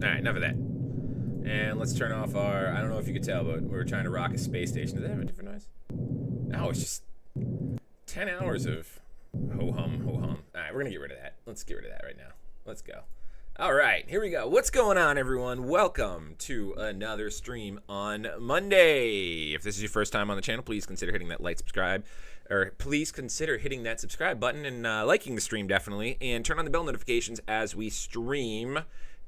Alright, enough of that. And let's turn off our, I don't know if you could tell, but we were trying to rock a space station. Does that have a different noise? No, it's just 10 hours of ho-hum, ho-hum. Alright, we're going to get rid of that. Let's get rid of that right now. Let's go. Alright, here we go. What's going on, everyone? Welcome to another stream on Monday. If this is your first time on the channel, please consider hitting that subscribe button and liking the stream, definitely. And turn on the bell notifications as we stream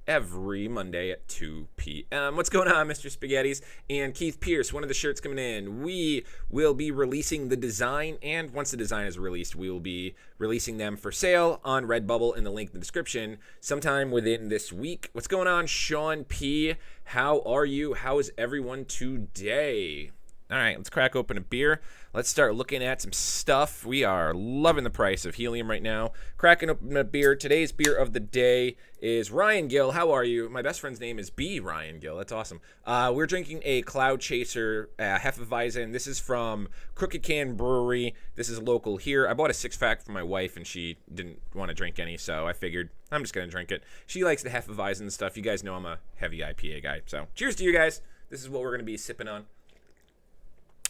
every Monday at 2 p.m. What's going on, Mr. Spaghettis? And Keith Pierce, one of the shirts coming in. We will be releasing the design, and once the design is released, we will be releasing them for sale on Redbubble in the link in the description sometime within this week. What's going on, Sean P? How are you? How is everyone today? All right, let's crack open a beer. Let's start looking at some stuff. We are loving the price of helium right now. Cracking open a beer. Today's beer of the day is Ryan Gill. How are you? My best friend's name is B. Ryan Gill. That's awesome. We're drinking a Cloud Chaser Hefeweizen. This is from Crooked Can Brewery. This is local here. I bought a 6-pack for my wife, and she didn't want to drink any, so I figured I'm just going to drink it. She likes the Hefeweizen stuff. You guys know I'm a heavy IPA guy, so cheers to you guys. This is what we're going to be sipping on.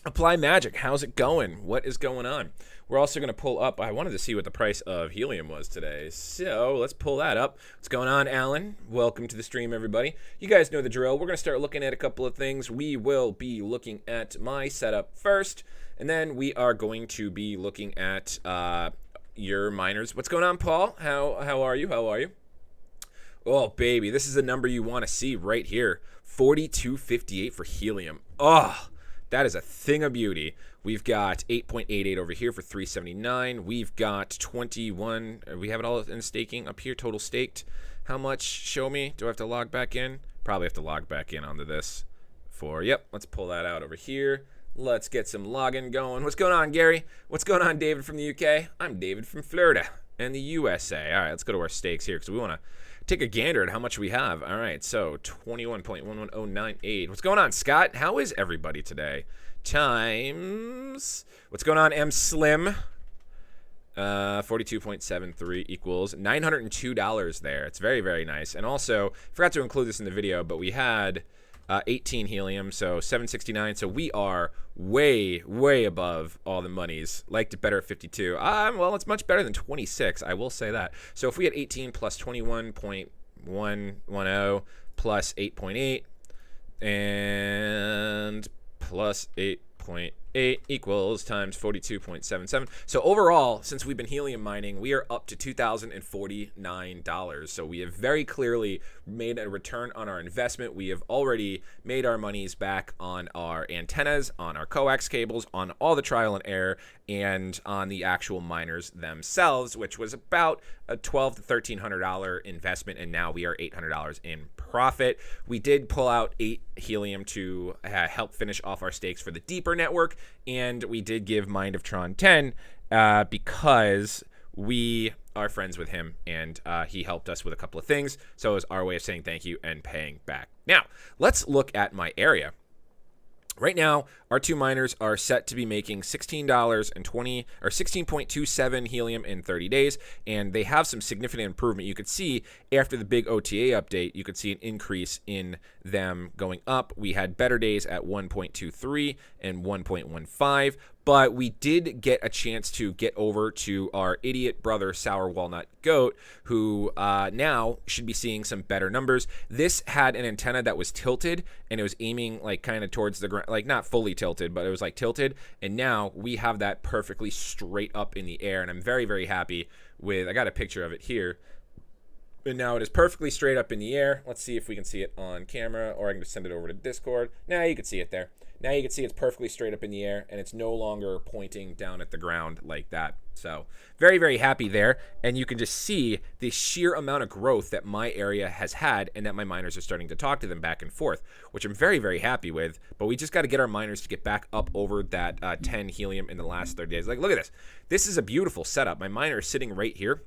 Apply Magic, how's it going? What is going on? We're also going to pull up, I wanted to see what the price of helium was today, so let's pull that up. What's going on, Alan? Welcome to the stream, everybody. You guys know the drill. We're going to start looking at a couple of things. We will be looking at my setup first, and then we are going to be looking at your miners. What's going on, Paul? How are you? How are you? Oh, baby, this is a number you want to see right here. 42.58 for helium. Oh, that is a thing of beauty. We've got 8.88 over here for 379. We've got 21. We have it all in staking up here, total staked. How much? Show me. Do I have to log back in? Probably have to log back in onto this for, yep, let's pull that out over here. Let's get some login going. What's going on, Gary? What's going on, David from the UK? I'm David from Florida and the USA. All right, let's go to our stakes here because we want to take a gander at how much we have. All right, so 21.11098. What's going on, Scott? How is everybody today? Times, what's going on, M Slim? 42.73 equals $902 there. It's very, very nice. And also, forgot to include this in the video, but we had 18 helium, so 769. So we are way, way above all the monies. Liked it better at 52. Well, it's much better than 26. I will say that. So if we had 18 plus 21.110 plus 8.8 and plus 8.8 equals times 42.77. So overall, since we've been helium mining, we are up to $2,049. So we have very clearly made a return on our investment. We have already made our monies back on our antennas, on our coax cables, on all the trial and error, and on the actual miners themselves, which was about a $1,200 to $1,300 investment, and now we are $800 in profit. We did pull out 8 helium to help finish off our stakes for the deeper network, and we did give Mind of Tron 10 because we are friends with him, and he helped us with a couple of things, so it was our way of saying thank you and paying back. Now, let's look at my area. Right now, our two miners are set to be making $16.20 or 16.27 helium in 30 days, and they have some significant improvement. You could see after the big OTA update, you could see an increase in them going up. We had better days at 1.23 and 1.15, but we did get a chance to get over to our idiot brother, Sour Walnut Goat, who now should be seeing some better numbers. This had an antenna that was tilted, and it was aiming like kind of towards the ground, like not fully tilted, but it was like tilted, and now we have that perfectly straight up in the air, and I'm very, very happy with, I got a picture of it here, and now it is perfectly straight up in the air. Let's see if we can see it on camera, or I can just send it over to Discord. Now you can see it there. Now you can see it's perfectly straight up in the air, and it's no longer pointing down at the ground like that. So very, very happy there. And you can just see the sheer amount of growth that my area has had, and that my miners are starting to talk to them back and forth, which I'm very, very happy with. But we just got to get our miners to get back up over that 10 helium in the last 30 days. Like, look at this. This is a beautiful setup. My miner is sitting right here.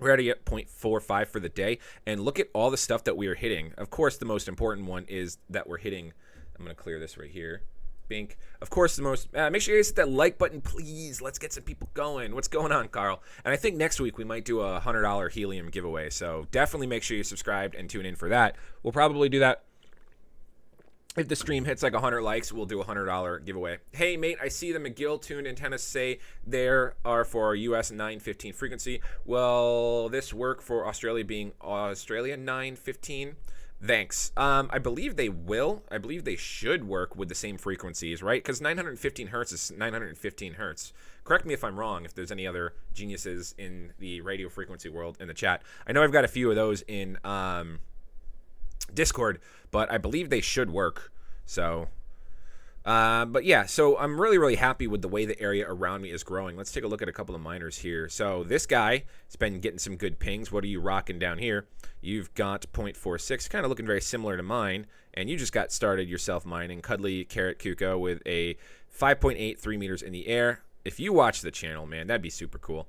We're already at 0.45 for the day, and look at all the stuff that we are hitting. Of course, the most important one is that we're hitting, I'm going to clear this right here. Bink. Of course, the most. Make sure you guys hit that like button, please. Let's get some people going. What's going on, Carl? And I think next week we might do a $100 Helium giveaway. So definitely make sure you subscribed and tune in for that. We'll probably do that. If the stream hits like 100 likes, we'll do a $100 giveaway. Hey, mate, I see the McGill-tuned antennas say there are for US 915 frequency. Will this work for Australia being Australia 915? Thanks. I believe they will. I believe they should work with the same frequencies, right? Because 915 hertz is 915 hertz. Correct me if I'm wrong, if there's any other geniuses in the radio frequency world in the chat. I know I've got a few of those in Discord, but I believe they should work. So, but yeah, so I'm really, really happy with the way the area around me is growing. Let's take a look at a couple of miners here. So this guy has been getting some good pings. What are you rocking down here? You've got 0.46, kind of looking very similar to mine, and you just got started yourself mining. Cuddly Carrot Kuko with a 5.8, 3 meters in the air. If you watch the channel, man, that'd be super cool.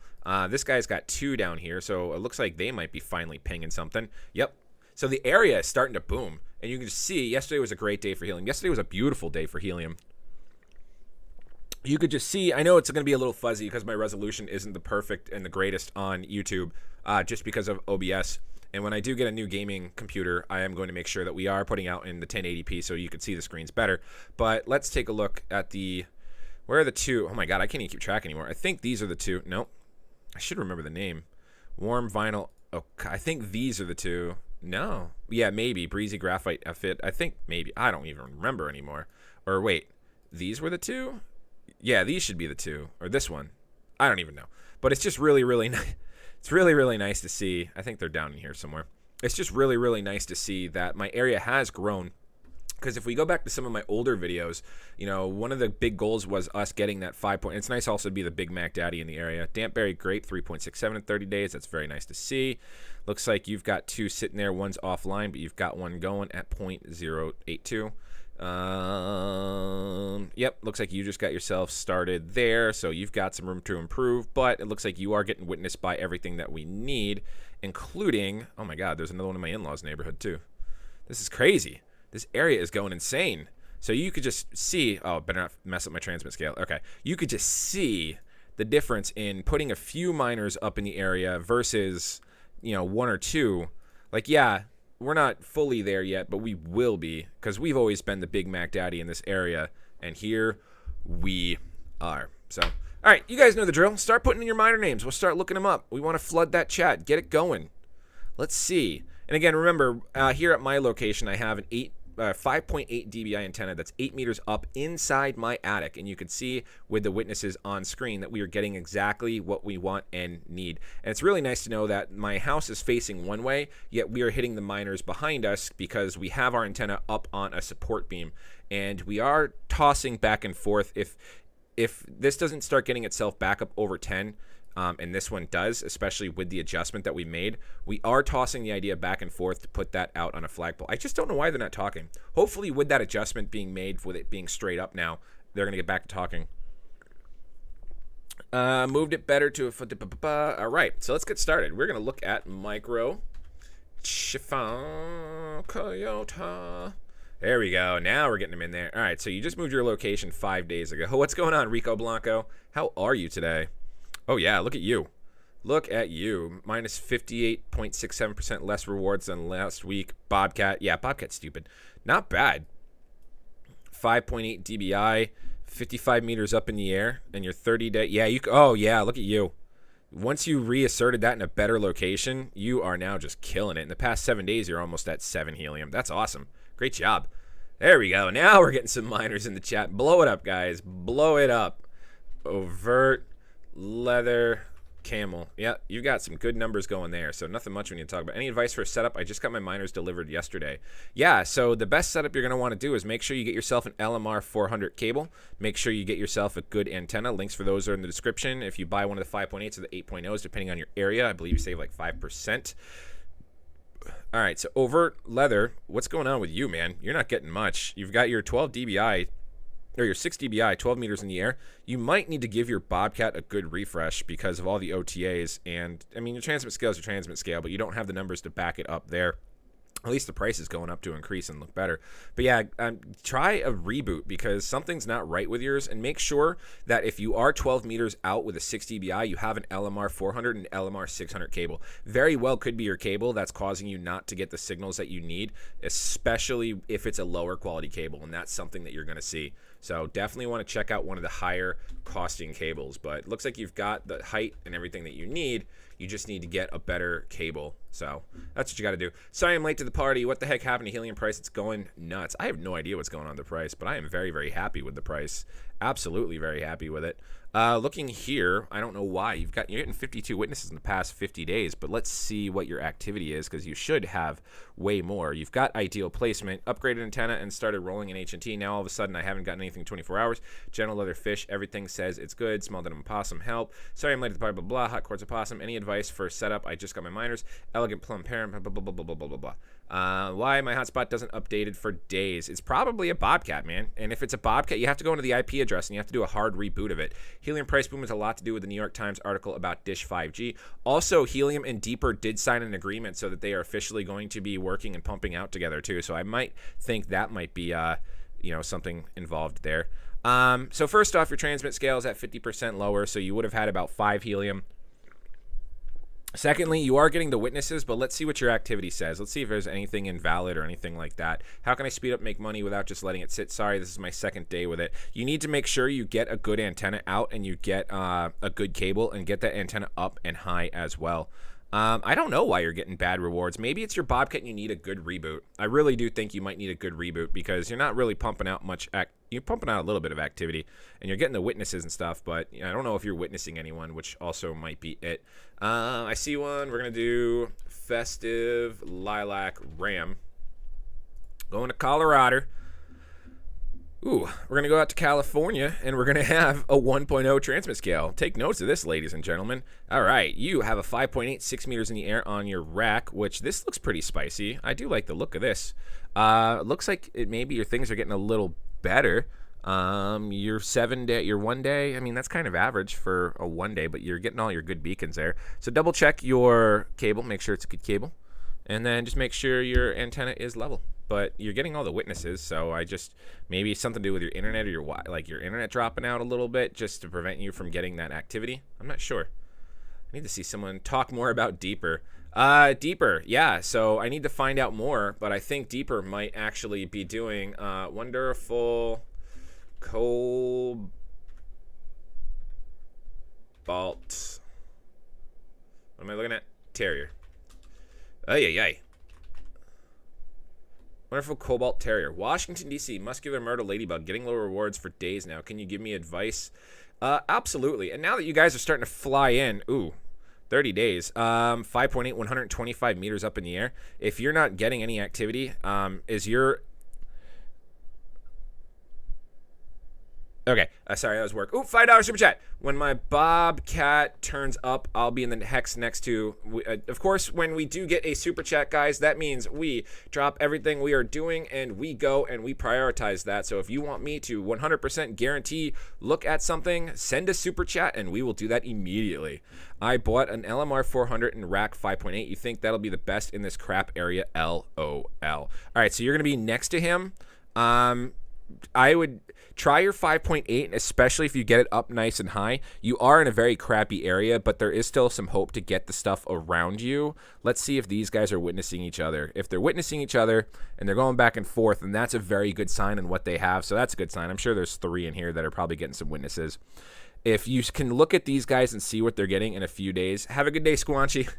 This guy's got 2 down here, so it looks like they might be finally pinging something. Yep. So the area is starting to boom, and you can just see yesterday was a great day for Helium. Yesterday was a beautiful day for Helium. You could just see, I know it's going to be a little fuzzy because my resolution isn't the perfect and the greatest on YouTube just because of OBS. And when I do get a new gaming computer, I am going to make sure that we are putting out in the 1080p so you can see the screens better. But let's take a look at the, where are the 2? Oh my God, I can't even keep track anymore. I think these are the 2. Nope. I should remember the name. Warm vinyl. Oh, I think these are the 2. No. Yeah, maybe. Breezy Graphite Fit. I think maybe. I don't even remember anymore. Or wait, these were the 2? Yeah, these should be the 2. Or this one. I don't even know. But it's just really, really nice. It's really, really nice to see. I think they're down in here somewhere. It's just really, really nice to see that my area has grown. Because if we go back to some of my older videos, you know, one of the big goals was us getting that 5 point. It's nice also to be the Big Mac Daddy in the area. Dampberry Grape 3.67 in 30 days. That's very nice to see. Looks like you've got 2 sitting there. One's offline, but you've got one going at 0.082. Yep, looks like you just got yourself started there, so you've got some room to improve, but it looks like you are getting witnessed by everything that we need, including, oh my God, there's another one in my in-laws neighborhood too. This is crazy. This area is going insane. So you could just see, oh, better not mess up my transmit scale. Okay, you could just see the difference in putting a few miners up in the area versus, you know, 1 or 2. Like, yeah, we're not fully there yet, but we will be, because we've always been the Big Mac Daddy in this area, and here we are. So, all right, you guys know the drill. Start putting in your miner names. We'll start looking them up. We want to flood that chat. Get it going. Let's see. And again, remember, here at my location, I have an 5.8 dBi antenna that's 8 meters up inside my attic, and you can see with the witnesses on screen that we are getting exactly what we want and need. And it's really nice to know that my house is facing one way, yet we are hitting the miners behind us because we have our antenna up on a support beam, and we are tossing back and forth. If this doesn't start getting itself back up over 10, and this one does, especially with the adjustment that we made, we are tossing the idea back and forth to put that out on a flagpole. I just don't know why they're not talking. Hopefully with that adjustment being made, with it being straight up now, they're going to get back to talking. Moved it better to a... All right, so let's get started. We're going to look at micro chiffon Toyota. There we go. Now we're getting them in there. All right, so you just moved your location 5 days ago. What's going on, Rico Blanco? How are you today? Oh, yeah, look at you. Look at you. Minus 58.67% less rewards than last week. Bobcat. Yeah, Bobcat's stupid. Not bad. 5.8 dBi, 55 meters up in the air, and your 30-day. Yeah, you. Oh, yeah, look at you. Once you reasserted that in a better location, you are now just killing it. In the past 7 days, you're almost at 7 helium. That's awesome. Great job. There we go. Now we're getting some miners in the chat. Blow it up, guys. Blow it up. Overt. Leather camel. Yeah, you got some good numbers going there, so nothing much we need to talk about. Any advice for a setup? I just got my miners delivered yesterday. Yeah, so the best setup you're going to want to do is make sure you get yourself an LMR 400 cable. Make sure you get yourself a good antenna. Links for those are in the description. If you buy one of the 5.8s or the 8.0s, depending on your area, I believe you save like 5%. All right, so overt leather, what's going on with you, man? You're not getting much. You've got your 12 dBi, or your 6 dBi, 12 meters in the air. You might need to give your Bobcat a good refresh because of all the OTAs. And, I mean, your transmit scale is your transmit scale, but you don't have the numbers to back it up there. At least the price is going up to increase and look better. But yeah, try a reboot because something's not right with yours, and make sure that if you are 12 meters out with a 6 dBi, you have an LMR 400 and LMR 600 cable. Very well could be your cable that's causing you not to get the signals that you need, especially if it's a lower quality cable, and that's something that you're going to see. So definitely want to check out one of the higher costing cables, but it looks like you've got the height and everything that you need. You just need to get a better cable. So that's what you got to do. Sorry I'm late to the party. What the heck happened to Helium price? It's going nuts. I have no idea what's going on with the price, but I am very, very happy with the price. Absolutely very happy with it. Looking here, I don't know why. You're getting 52 witnesses in the past 50 days, but let's see what your activity is because you should have way more. You've got ideal placement, upgraded antenna, and started rolling in HNT. Now all of a sudden I haven't gotten anything in 24 hours. General leather fish, everything says it's good. Small denim opossum, help. Sorry I'm late to the party, blah, blah, blah. Hot quartz opossum. Any advice for setup? I just got my miners. Elegant plum parent, blah, blah, blah, blah, blah, blah, blah, blah. Why my hotspot doesn't updated for days? It's probably a bobcat, man. And if it's a bobcat, you have to go into the IP address and you have to do a hard reboot of it. Helium price boom has a lot to do with the New York Times article about Dish 5G. Also, Helium and Deeper did sign an agreement so that they are officially going to be working and pumping out together too. So I might think that might be something involved there. So first off, your transmit scale is at 50% lower, so you would have had about 5 Helium. Secondly, you are getting the witnesses, but let's see what your activity says. Let's see if there's anything invalid or anything like that. How can I speed up, make money without just letting it sit? Sorry, this is my second day with it. You need to make sure you get a good antenna out and you get a good cable and get that antenna up and high as well. I don't know why you're getting bad rewards. Maybe it's your bobcat and you need a good reboot. I really do think you might need a good reboot because you're not really pumping out much. You're pumping out a little bit of activity and you're getting the witnesses and stuff, but I don't know if you're witnessing anyone, which also might be it. I see one. We're going to do Festive Lilac Ram. Going to Colorado. Ooh, we're going to go out to California, and we're going to have a 1.0 transmit scale. Take notes of this, ladies and gentlemen. All right, you have a 5.8, 6 meters in the air on your rack, which this looks pretty spicy. I do like the look of this. Looks like maybe your things are getting a little better. Your 7-day, your 1 day, I mean, that's kind of average for a 1 day, but you're getting all your good beacons there. So double check your cable, make sure it's a good cable, and then just make sure your antenna is level. But you're getting all the witnesses, so maybe something to do with your internet or your internet dropping out a little bit just to prevent you from getting that activity. I'm not sure. I need to see someone talk more about Deeper. Deeper, yeah, so I need to find out more, but I think Deeper might actually be doing wonderful cobalt. What am I looking at? Terrier. Ay. Wonderful Cobalt Terrier. Washington, D.C. Muscular Myrtle Ladybug. Getting low rewards for days now. Can you give me advice? Absolutely. And now that you guys are starting to fly in, 30 days. 5.8, 125 meters up in the air. If you're not getting any activity, is your... Okay, sorry, that was work. $5 super chat. When my bobcat turns up, I'll be in the hex next to... of course, when we do get a super chat, guys, that means we drop everything we are doing and we go and we prioritize that. So if you want me to 100% guarantee look at something, send a super chat and we will do that immediately. I bought an LMR 400 and rack 5.8. You think that'll be the best in this crap area? LOL. All right, so you're going to be next to him. I would try your 5.8, especially if you get it up nice and high. You are in a very crappy area, but there is still some hope to get the stuff around you. Let's see if these guys are witnessing each other. If they're witnessing each other and they're going back and forth, then that's a very good sign in what they have. So that's a good sign. I'm sure there's 3 in here that are probably getting some witnesses. If you can look at these guys and see what they're getting in a few days, have a good day, Squanchy.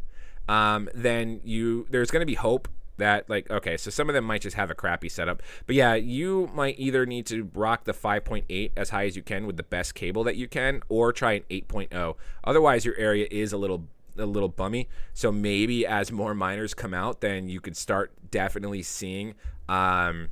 Then there's going to be hope. That, okay, so some of them might just have a crappy setup. But yeah, you might either need to rock the 5.8 as high as you can with the best cable that you can, or try an 8.0. Otherwise, your area is a little bummy. So maybe as more miners come out, then you could start definitely seeing, you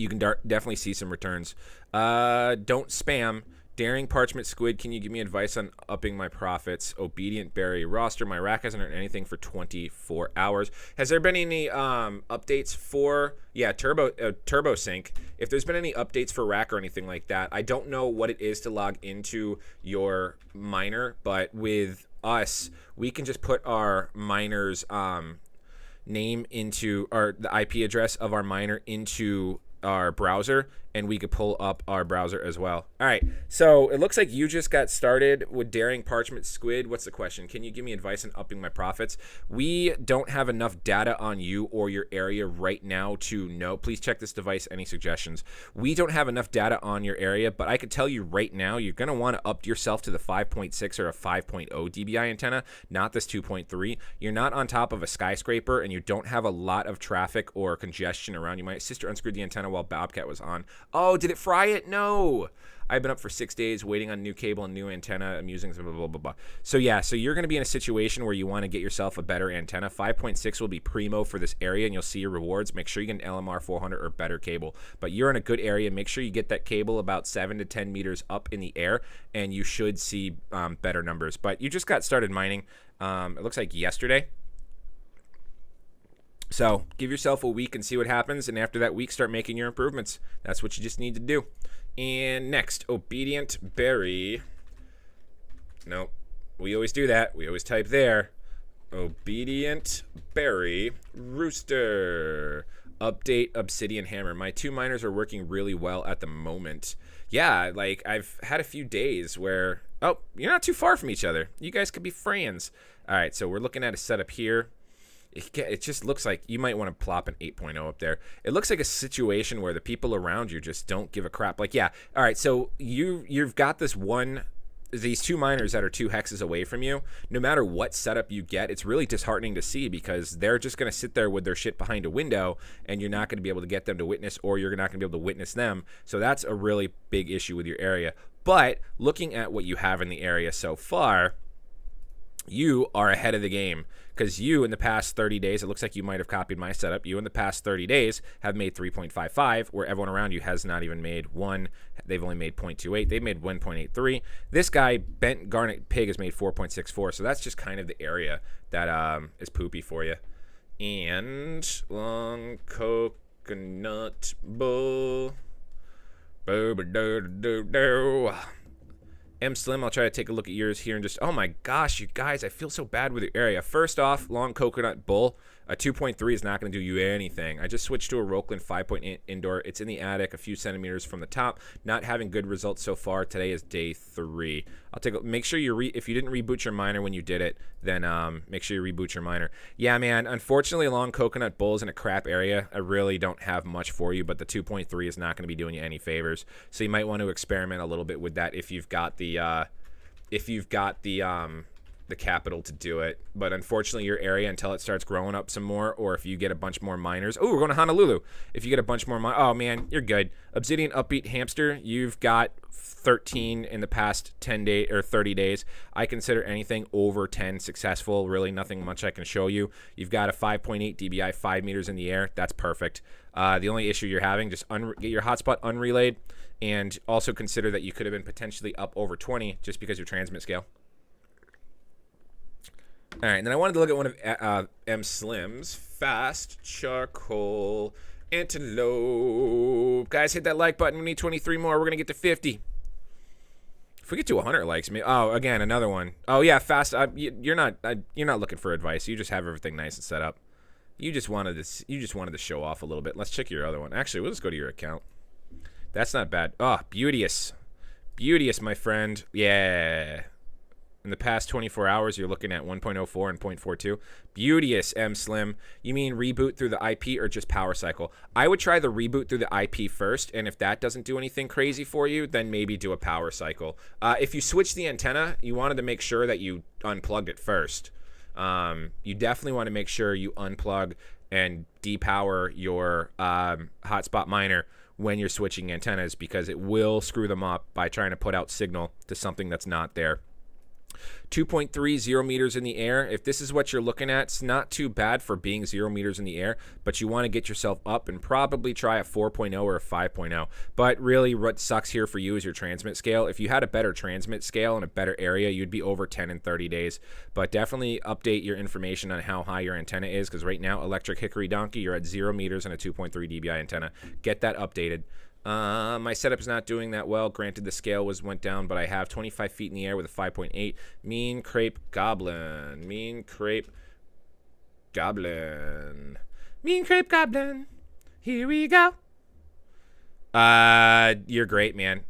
can definitely see some returns. Don't spam. Daring Parchment Squid, can you give me advice on upping my profits? Obedient Berry Roster, my rack hasn't earned anything for 24 hours. Has there been any updates for, Turbo Sync? If there's been any updates for rack or anything like that, I don't know what it is to log into your miner, but with us, we can just put our miners, name into the IP address of our miner into our browser, and we could pull up our browser as well. All right, so it looks like you just got started with Daring Parchment Squid. What's the question? Can you give me advice on upping my profits? We don't have enough data on you or your area right now to know. Please check this device. Any suggestions? We don't have enough data on your area, but I could tell you right now, you're going to want to up yourself to the 5.6 or a 5.0 dBi antenna, not this 2.3. You're not on top of a skyscraper, and you don't have a lot of traffic or congestion around you. My sister unscrewed the antenna while Bobcat was on. Oh, did it fry it? No. I've been up for 6 days waiting on new cable and new antenna. I'm using blah, blah, blah, blah. So yeah, so you're going to be in a situation where you want to get yourself a better antenna. 5.6 will be primo for this area, and you'll see your rewards. Make sure you get an LMR 400 or better cable. But you're in a good area. Make sure you get that cable about 7 to 10 meters up in the air, and you should see better numbers. But you just got started mining, it looks like yesterday. So give yourself a week and see what happens, and after that week, start making your improvements. That's what you just need to do. And next, Obedient Berry. Nope, we always do that. We always type there. Obedient Berry Rooster. Update Obsidian Hammer. My 2 miners are working really well at the moment. Yeah, like I've had a few days where, oh, you're not too far from each other. You guys could be friends. All right, so we're looking at a setup here. It just looks like you might want to plop an 8.0 up there. It looks like a situation where the people around you just don't give a crap. Like, yeah, all right, so you've got these 2 miners that are 2 hexes away from you. No matter what setup you get, it's really disheartening to see, because they're just going to sit there with their shit behind a window, and you're not going to be able to get them to witness, or you're not going to be able to witness them. So that's a really big issue with your area. But looking at what you have in the area so far, you are ahead of the game, because you in the past 30 days, it looks like you might have copied my setup. You in the past 30 days have made 3.55, where everyone around you has not even made 1. They've only made 0.28. They've made 1.83. This guy, Bent Garnet Pig, has made 4.64. So that's just kind of the area that is poopy for you. And Long Coconut Bull. M Slim, I'll try to take a look at yours here and just, oh my gosh, you guys, I feel so bad with your area. First off, Long Coconut Bull, a 2.3 is not going to do you anything. I just switched to a Rockland 5.8 indoor. It's in the attic, a few centimeters from the top. Not having good results so far. Today is day 3. I'll take a, make sure you if you didn't reboot your miner when you did it, then make sure you reboot your miner. Yeah, man, unfortunately, Long Coconut Bull's in a crap area. I really don't have much for you, but the 2.3 is not going to be doing you any favors. So you might want to experiment a little bit with that if you've got the capital to do it. But unfortunately, your area, until it starts growing up some more, or if you get a bunch more miners. Oh, we're going to Honolulu. If you get a bunch more oh man, you're good. Obsidian Upbeat Hamster, you've got 13 in the past 10 days or 30 days. I consider anything over 10 successful. Really nothing much I can show you. You've got a 5.8 dBi, 5 meters in the air. That's perfect. The only issue you're having, just get your hotspot unrelayed, and also consider that you could have been potentially up over 20 just because your transmit scale. All right, and then I wanted to look at one of M Slim's Fast Charcoal Antelope. Guys, hit that like button. We need 23 more. We're going to get to 50. If we get to 100 likes, maybe. Oh, again, another one. Oh, yeah, fast. You're not looking for advice. You just have everything nice and set up. You just wanted to show off a little bit. Let's check your other one. Actually, we'll just go to your account. That's not bad. Oh, Beauteous. Beauteous, my friend. Yeah. In the past 24 hours, you're looking at 1.04 and 0.42. Beauteous, M Slim. You mean reboot through the IP or just power cycle? I would try the reboot through the IP first, and if that doesn't do anything crazy for you, then maybe do a power cycle. If you switch the antenna, you wanted to make sure that you unplugged it first. You definitely want to make sure you unplug and depower your hotspot miner when you're switching antennas, because it will screw them up by trying to put out signal to something that's not there. 2.3, 0 meters in the air. If this is what you're looking at, it's not too bad for being 0 meters in the air, but you want to get yourself up and probably try a 4.0 or a 5.0. But really, what sucks here for you is your transmit scale. If you had a better transmit scale and a better area, you'd be over 10 in 30 days. But definitely update your information on how high your antenna is, because right now, Electric Hickory Donkey, you're at 0 meters and a 2.3 dBi antenna. Get that updated. My setup is not doing that well. Granted, the scale went down, but I have 25 feet in the air with a 5.8. Mean Crepe Goblin. Mean Crepe Goblin. Mean crepe goblin. Here we go. You're great, man.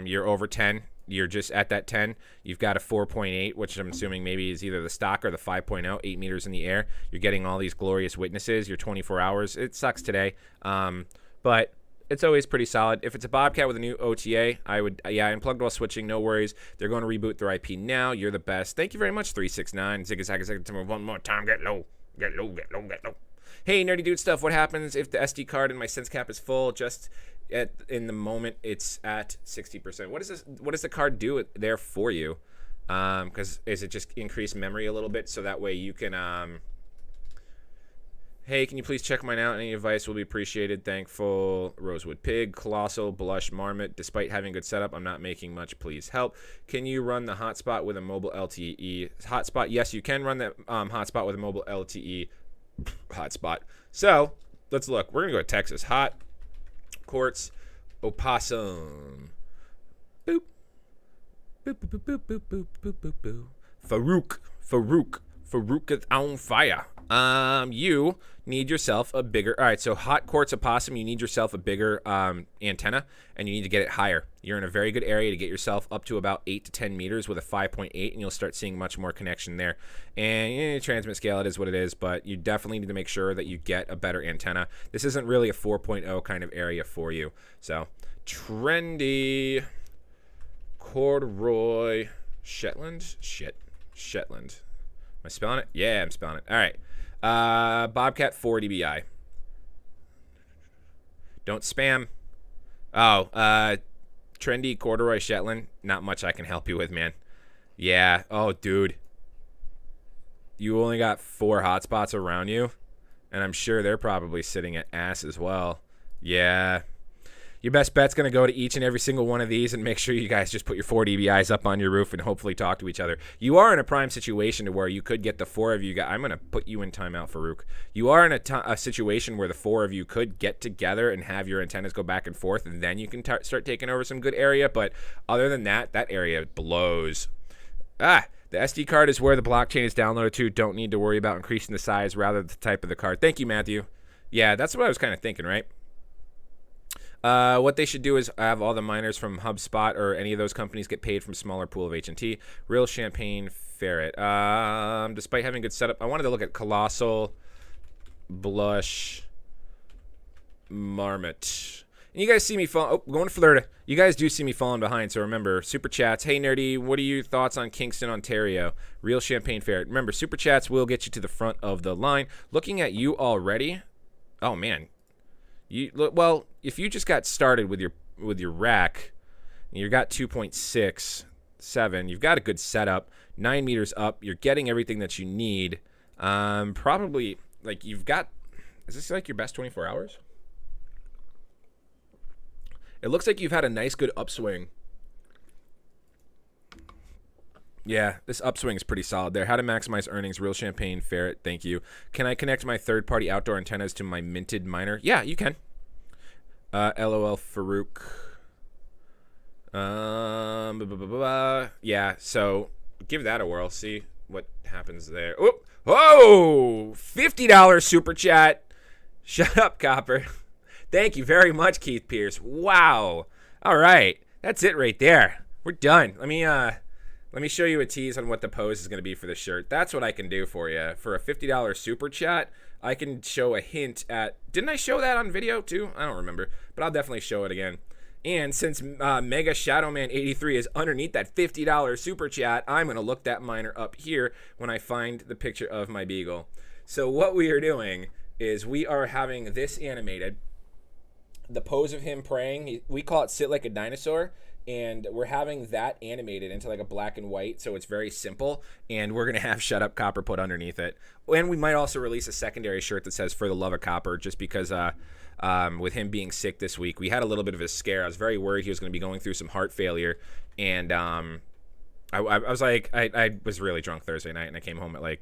You're over 10. You're just at that 10. You've got a 4.8, which I'm assuming maybe is either the stock or the 5.0, 8 meters in the air. You're getting all these glorious witnesses. You're 24 hours. It sucks today. But it's always pretty solid. If it's a Bobcat with a new OTA, I would, yeah, unplugged while switching. No worries. They're going to reboot their IP now. You're the best. Thank you very much, 369. Zig-a-zag-a-zag. One more time. Get low. Get low. Get low. Get low. Hey, Nerdy Dude Stuff. What happens if the SD card in my sense cap is full? Just in the moment, it's at 60%. What does the card do there for you? Because is it just increase memory a little bit so that way you can hey, can you please check mine out? Any advice will be appreciated. Thankful. Rosewood Pig, Colossal, Blush, Marmot. Despite having good setup, I'm not making much. Please help. Can you run the hotspot with a mobile LTE hotspot? Yes, you can run the hotspot with a mobile LTE hotspot. So let's look. We're gonna go to Texas. Hot quartz opossum. Boop. Boop boop boop boop boop boop boop boop. Farouk is on fire. You need yourself a bigger. All right, so hot quartz opossum, you need yourself a bigger antenna, and you need to get it higher. You're in a very good area to get yourself up to about 8 to 10 meters with a 5.8, and you'll start seeing much more connection there. And transmit scale, it is what it is, but you definitely need to make sure that you get a better antenna. This isn't really a 4.0 kind of area for you. So trendy corduroy Shetland. Shetland. Am I spelling it? Yeah, I'm spelling it. All right. Bobcat 4 dBi. Don't spam. Oh, trendy corduroy Shetland. Not much I can help you with, man. Yeah. Oh, dude. You only got 4 hotspots around you, and I'm sure they're probably sitting at ass as well. Yeah. Your best bet's going to go to each and every single one of these, and make sure you guys just put your 4 dBIs up on your roof and hopefully talk to each other. You are in a prime situation to where you could get the 4 of you guys. I'm going to put you in timeout, Farouk. You are in a situation where the 4 of you could get together and have your antennas go back and forth, and then you can start taking over some good area. But other than that, that area blows. The SD card is where the blockchain is downloaded to. Don't need to worry about increasing the size, rather the type of the card. Thank you, Matthew. Yeah, that's what I was kind of thinking, right? What they should do is have all the miners from HubSpot or any of those companies get paid from smaller pool of HNT. Real Champagne Ferret. Despite having good setup, I wanted to look at Colossal, Blush, Marmot. And you guys see me fall. Oh, going to Florida. You guys do see me falling behind, so remember, Super Chats. Hey, Nerdy, what are your thoughts on Kingston, Ontario? Real Champagne Ferret. Remember, Super Chats will get you to the front of the line. Looking at you already. Oh, man. Well, if you just got started with your rack, and you got 2.67, you've got a good setup. 9 meters up, you're getting everything that you need. Probably like you've got. Is this like your best 24 hours? It looks like you've had a nice, good upswing. Yeah, this upswing is pretty solid there. How to maximize earnings, Real Champagne Ferret, thank you. Can I connect my third-party outdoor antennas to my minted miner? Yeah, you can. LOL Farouk. Yeah, so give that a whirl. See what happens there. Oh, $50 super chat. Shut up, Copper. Thank you very much, Keith Pierce. Wow. All right, that's it right there. We're done. Let me show you a tease on what the pose is going to be for the shirt. That's what I can do for you. For a $50 super chat, I can show a hint at... Didn't I show that on video too? I don't remember, but I'll definitely show it again. And since Mega Shadowman 83 is underneath that $50 super chat, I'm going to look that miner up here when I find the picture of my beagle. So what we are doing is we are having this animated. The pose of him praying, we call it sit like a dinosaur. And we're having that animated into like a black and white, so it's very simple. And we're going to have Shut Up Copper put underneath it. And we might also release a secondary shirt that says For the Love of Copper, just because with him being sick this week, we had a little bit of a scare. I was very worried he was going to be going through some heart failure. And I was like, I was really drunk Thursday night, and I came home at like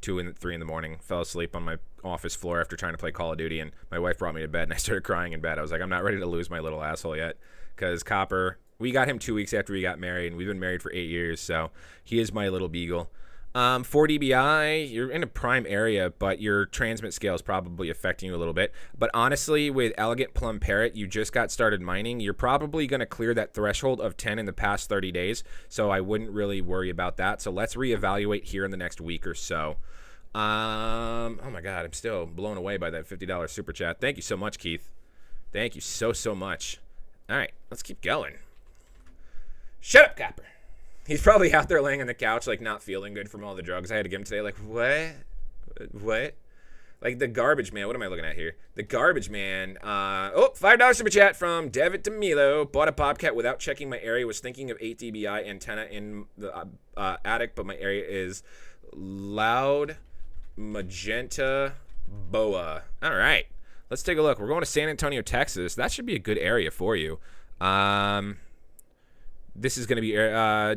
2 and 3 in the morning, fell asleep on my office floor after trying to play Call of Duty, and my wife brought me to bed, and I started crying in bed. I was like, I'm not ready to lose my little asshole yet, because Copper... We got him 2 weeks after we got married, and we've been married for 8 years, so he is my little beagle. 4 dBi, you're in a prime area, but your transmit scale is probably affecting you a little bit. But honestly, with Elegant Plum Parrot, you just got started mining. You're probably going to clear that threshold of 10 in the past 30 days, so I wouldn't really worry about that. So let's reevaluate here in the next week or so. Oh my God, I'm still blown away by that $50 super chat. Thank you so much, Keith. Thank you so much. All right, let's keep going. Shut up, Copper. He's probably out there laying on the couch, like, not feeling good from all the drugs I had to give him today. Like, what? Like, the garbage man. What am I looking at here? The garbage man. $5 super chat from Devitt DeMilo. Bought a bobcat without checking my area. Was thinking of 8 dBi antenna in the attic, but my area is loud magenta boa. All right. Let's take a look. We're going to San Antonio, Texas. That should be a good area for you. This is going to be I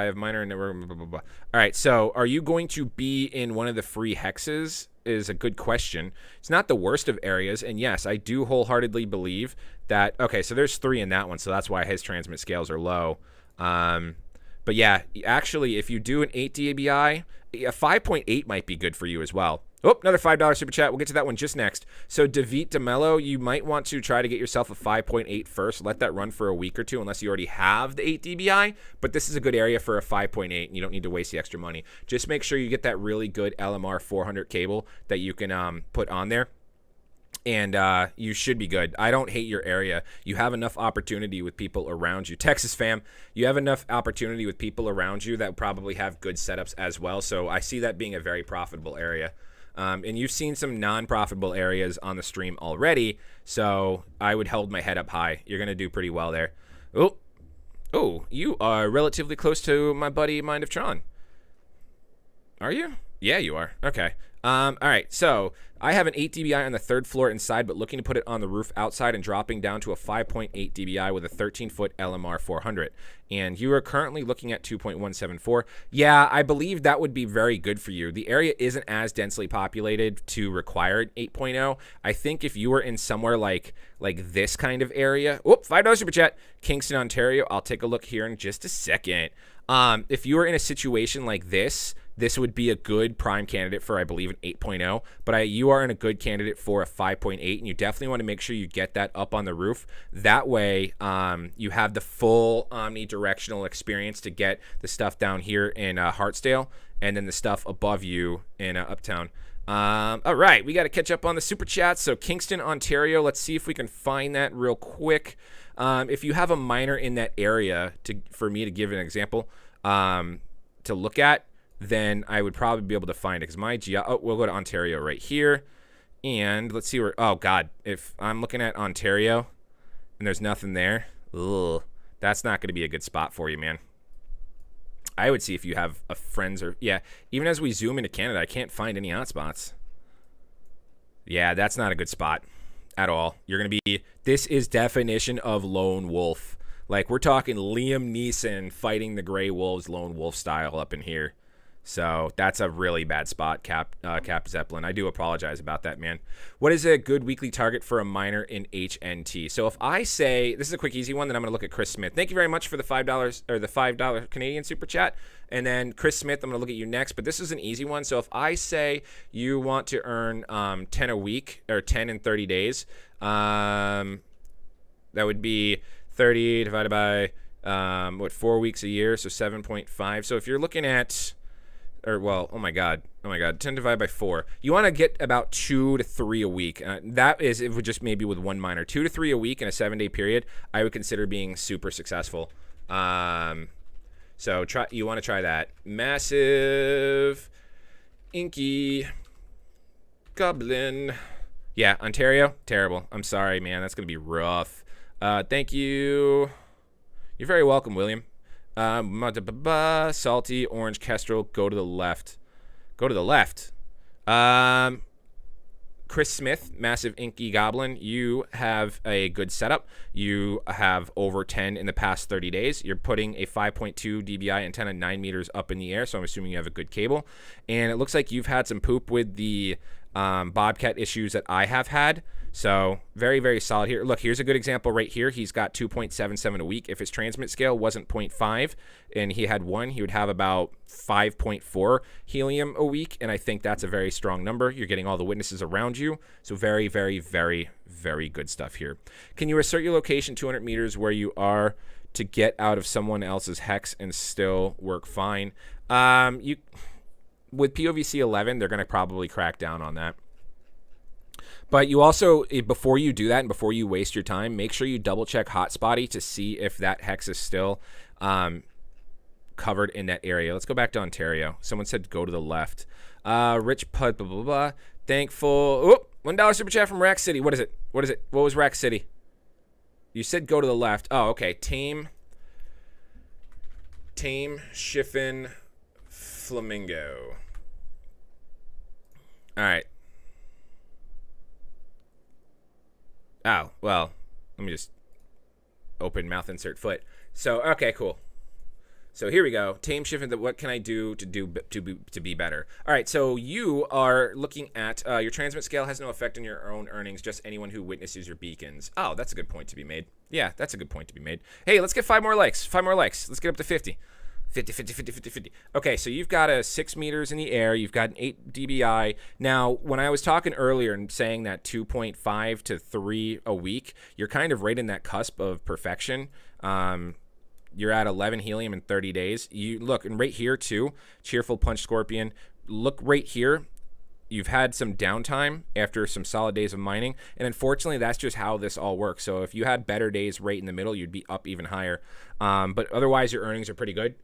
have miner and network. All right, so are you going to be in one of the free hexes is a good question. It's not the worst of areas, and yes, I do wholeheartedly believe that. Okay, so there's 3 in that one, so that's why his transmit scales are low. But yeah, actually, if you do an 8 dBi, a 5.8 might be good for you as well. Oh, another $5 super chat. We'll get to that one just next. So, David DeMello, you might want to try to get yourself a 5.8 first. Let that run for a week or two unless you already have the 8 dBi. But this is a good area for a 5.8, and you don't need to waste the extra money. Just make sure you get that really good LMR 400 cable that you can put on there. And you should be good. I don't hate your area. You have enough opportunity with people around you. Texas fam, you have enough opportunity with people around you that probably have good setups as well. So I see that being a very profitable area. And you've seen some non-profitable areas on the stream already, so I would hold my head up high. You're going to do pretty well there. Oh, you are relatively close to my buddy Mind of Tron. Are you? Yeah, you are. Okay. All right, so I have an 8 dBi on the 3rd floor inside, but looking to put it on the roof outside and dropping down to a 5.8 dBi with a 13-foot LMR 400. And you are currently looking at 2.174. Yeah, I believe that would be very good for you. The area isn't as densely populated to require an 8.0. I think if you were in somewhere like this kind of area. $5 super chat. Kingston, Ontario. I'll take a look here in just a second. If you were in a situation like this would be a good prime candidate for, I believe, an 8.0, but you are in a good candidate for a 5.8, and you definitely want to make sure you get that up on the roof. That way, you have the full omnidirectional experience to get the stuff down here in Hartsdale, and then the stuff above you in Uptown. All right, we got to catch up on the super chat. So Kingston, Ontario, let's see if we can find that real quick. If you have a miner in that area, for me to give an example, to look at, then I would probably be able to find it, because we'll go to Ontario right here, and let's see where. Oh God, if I'm looking at Ontario and there's nothing there, that's not going to be a good spot for you, man. I would see if you have a friends or even as we zoom into Canada, I can't find any hotspots. Yeah, that's not a good spot at all. You're going to be. This is definition of lone wolf. Like, we're talking Liam Neeson fighting the Grey Wolves lone wolf style up in here. So that's a really bad spot, Cap Zeppelin. I do apologize about that, man. What is a good weekly target for a miner in HNT? So if I say, this is a quick, easy one, then I'm going to look at Chris Smith. Thank you very much for the $5 or the $5 Canadian super chat. And then Chris Smith, I'm going to look at you next. But this is an easy one. So if I say you want to earn 10 a week or 10 in 30 days, that would be 30 divided by 4 weeks a year, so 7.5. So if you're looking at, oh my god, 10 divided by 4. You want to get about 2 to 3 a week. That is, if we just maybe with one miner, 2 to 3 a week in a 7-day period, I would consider being super successful. So you want to try that. Massive inky goblin. Yeah, Ontario, terrible. I'm sorry, man. That's gonna be rough. Thank you. You're very welcome, William. Salty, orange, kestrel, go to the left. Go to the left. Chris Smith, massive inky goblin, you have a good setup. You have over 10 in the past 30 days. You're putting a 5.2 dBi antenna 9 meters up in the air, so I'm assuming you have a good cable. And it looks like you've had some poop with the bobcat issues that I have had. So very, very solid here. Look, here's a good example right here. He's got 2.77 a week. If his transmit scale wasn't 0.5 and he had 1, he would have about 5.4 helium a week. And I think that's a very strong number. You're getting all the witnesses around you. So very, very, very, very good stuff here. Can you assert your location 200 meters where you are to get out of someone else's hex and still work fine? With POVC 11, they're going to probably crack down on that. But you also, before you do that and before you waste your time, make sure you double check Hotspotty to see if that hex is still covered in that area. Let's go back to Ontario. Someone said go to the left. Rich Pud, blah, blah, blah. Thankful. Oh, $1 super chat from Rack City. What is it? What is it? What was Rack City? You said go to the left. Oh, okay. Tame Shiffin Flamingo. All right. Oh, well, let me just open mouth, insert foot. So, okay, cool. So here we go. Tame Shiffin, what can I do to be better? All right, so you are looking at your transmit scale has no effect on your own earnings, just anyone who witnesses your beacons. Oh, that's a good point to be made. Yeah, that's a good point to be made. Hey, let's get 5 more likes. 5 more likes. Let's get up to 50. 50. Okay, so you've got a 6 meters in the air. You've got an 8 dBi. Now, when I was talking earlier and saying that 2.5 to 3 a week, you're kind of right in that cusp of perfection. You're at 11 helium in 30 days. You look, and right here too, Cheerful Punch Scorpion. Look right here. You've had some downtime after some solid days of mining, and unfortunately, that's just how this all works. So if you had better days right in the middle, you'd be up even higher. But otherwise, your earnings are pretty good.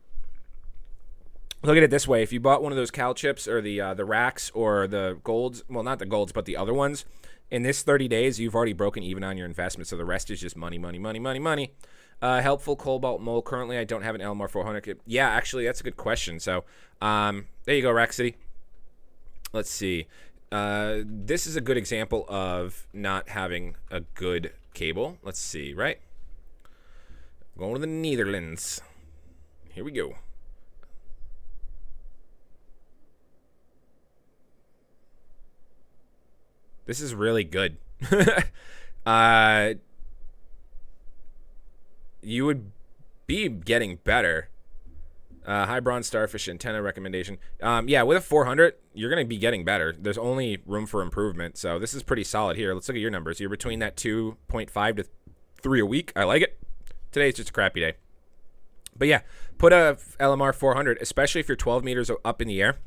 Look at it this way. If you bought one of those Cal chips or the racks or the golds, well, not the golds, but the other ones, in this 30 days, you've already broken even on your investment. So the rest is just money. Helpful Cobalt Mole. Currently, I don't have an LMR 400. Yeah, actually, that's a good question. So there you go, Rack City. Let's see. This is a good example of not having a good cable. Let's see, right? Going to the Netherlands. Here we go. This is really good. You would be getting better. High bronze starfish antenna recommendation. Yeah, with a 400, you're going to be getting better. There's only room for improvement. So this is pretty solid here. Let's look at your numbers. You're between that 2.5 to 3 a week. I like it. Today's just a crappy day. But yeah, put a LMR 400, especially if you're 12 meters up in the air.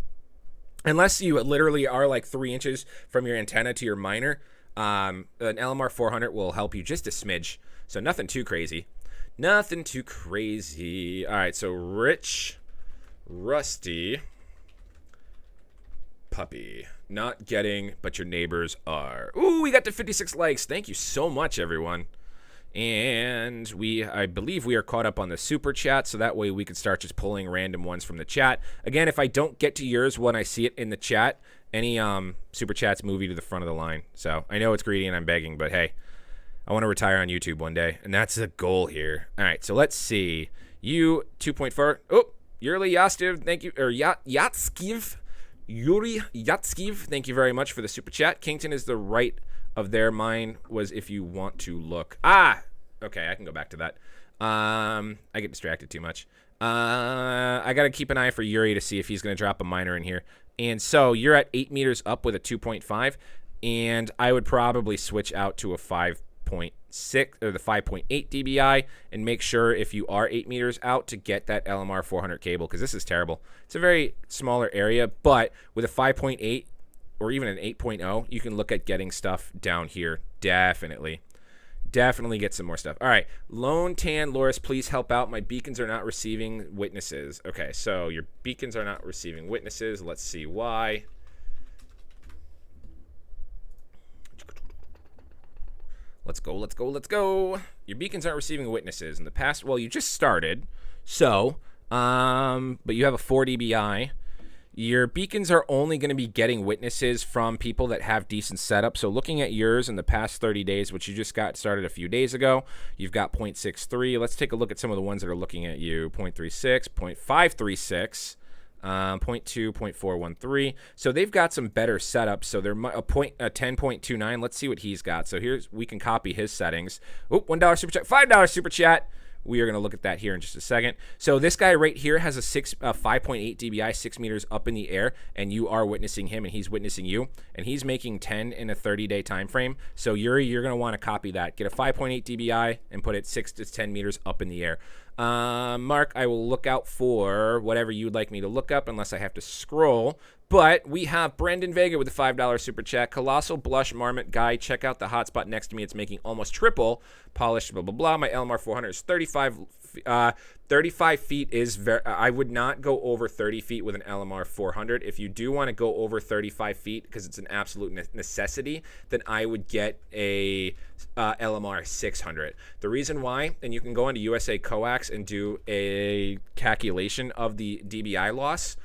Unless you literally are like 3 inches from your antenna to your miner, an LMR 400 will help you just a smidge. So nothing too crazy. Nothing too crazy. All right, so Rich, Rusty, Puppy. Not getting, but your neighbors are. Ooh, we got to 56 likes. Thank you so much, everyone. And I believe we are caught up on the super chat, so that way we can start just pulling random ones from the chat. Again, if I don't get to yours when I see it in the chat, any super chats move you to the front of the line. So I know it's greedy and I'm begging, but hey, I want to retire on YouTube one day, and that's the goal here. All right, so let's see. You 2.4. Oh, Yuri Yatstiv, thank you, or Yatskiv. Yuri Yatskiv, thank you very much for the super chat. Kington is the right of their mine was if you want to look. Okay, I can go back to that. I get distracted too much. I got to keep an eye for Yuri to see if he's going to drop a miner in here. And so you're at 8 meters up with a 2.5, and I would probably switch out to a 5.6 or the 5.8 dBi and make sure if you are 8 meters out to get that LMR 400 cable, because this is terrible. It's a very smaller area, but with a 5.8 or even an 8.0, you can look at getting stuff down here. Definitely get some more stuff. All right, Lone Tan Loris, please help out. My beacons are not receiving witnesses. Okay, so your beacons are not receiving witnesses. Let's see why. Let's go. Your beacons aren't receiving witnesses in the past. Well, you just started, so but you have a 4 dBi. Your beacons are only going to be getting witnesses from people that have decent setup. So looking at yours in the past 30 days, which you just got started a few days ago, you've got 0.63. Let's take a look at some of the ones that are looking at you. 0.36, 0.536. 0.2, 0.413. So they've got some better setups. So they're a 10.29. Let's see what he's got. So we can copy his settings. Oh, $1 super chat, $5 super chat. We are going to look at that here in just a second. So this guy right here has a 5.8 dBi, 6 meters up in the air, and you are witnessing him, and he's witnessing you, and he's making 10 in a 30-day time frame. So you're going to want to copy that. Get a 5.8 dBi and put it 6 to 10 meters up in the air. Mark, I will look out for whatever you'd like me to look up, unless I have to scroll. But we have Brandon Vega with a $5 super chat. Colossal Blush Marmot Guy. Check out the hotspot next to me. It's making almost triple. Polished, blah, blah, blah. My LMR 400 is 35 feet is very, I would not go over 30 feet with an LMR 400. If you do want to go over 35 feet, because it's an absolute necessity, then I would get a LMR 600. The reason why, and you can go into USA Coax and do a calculation of the DBI loss,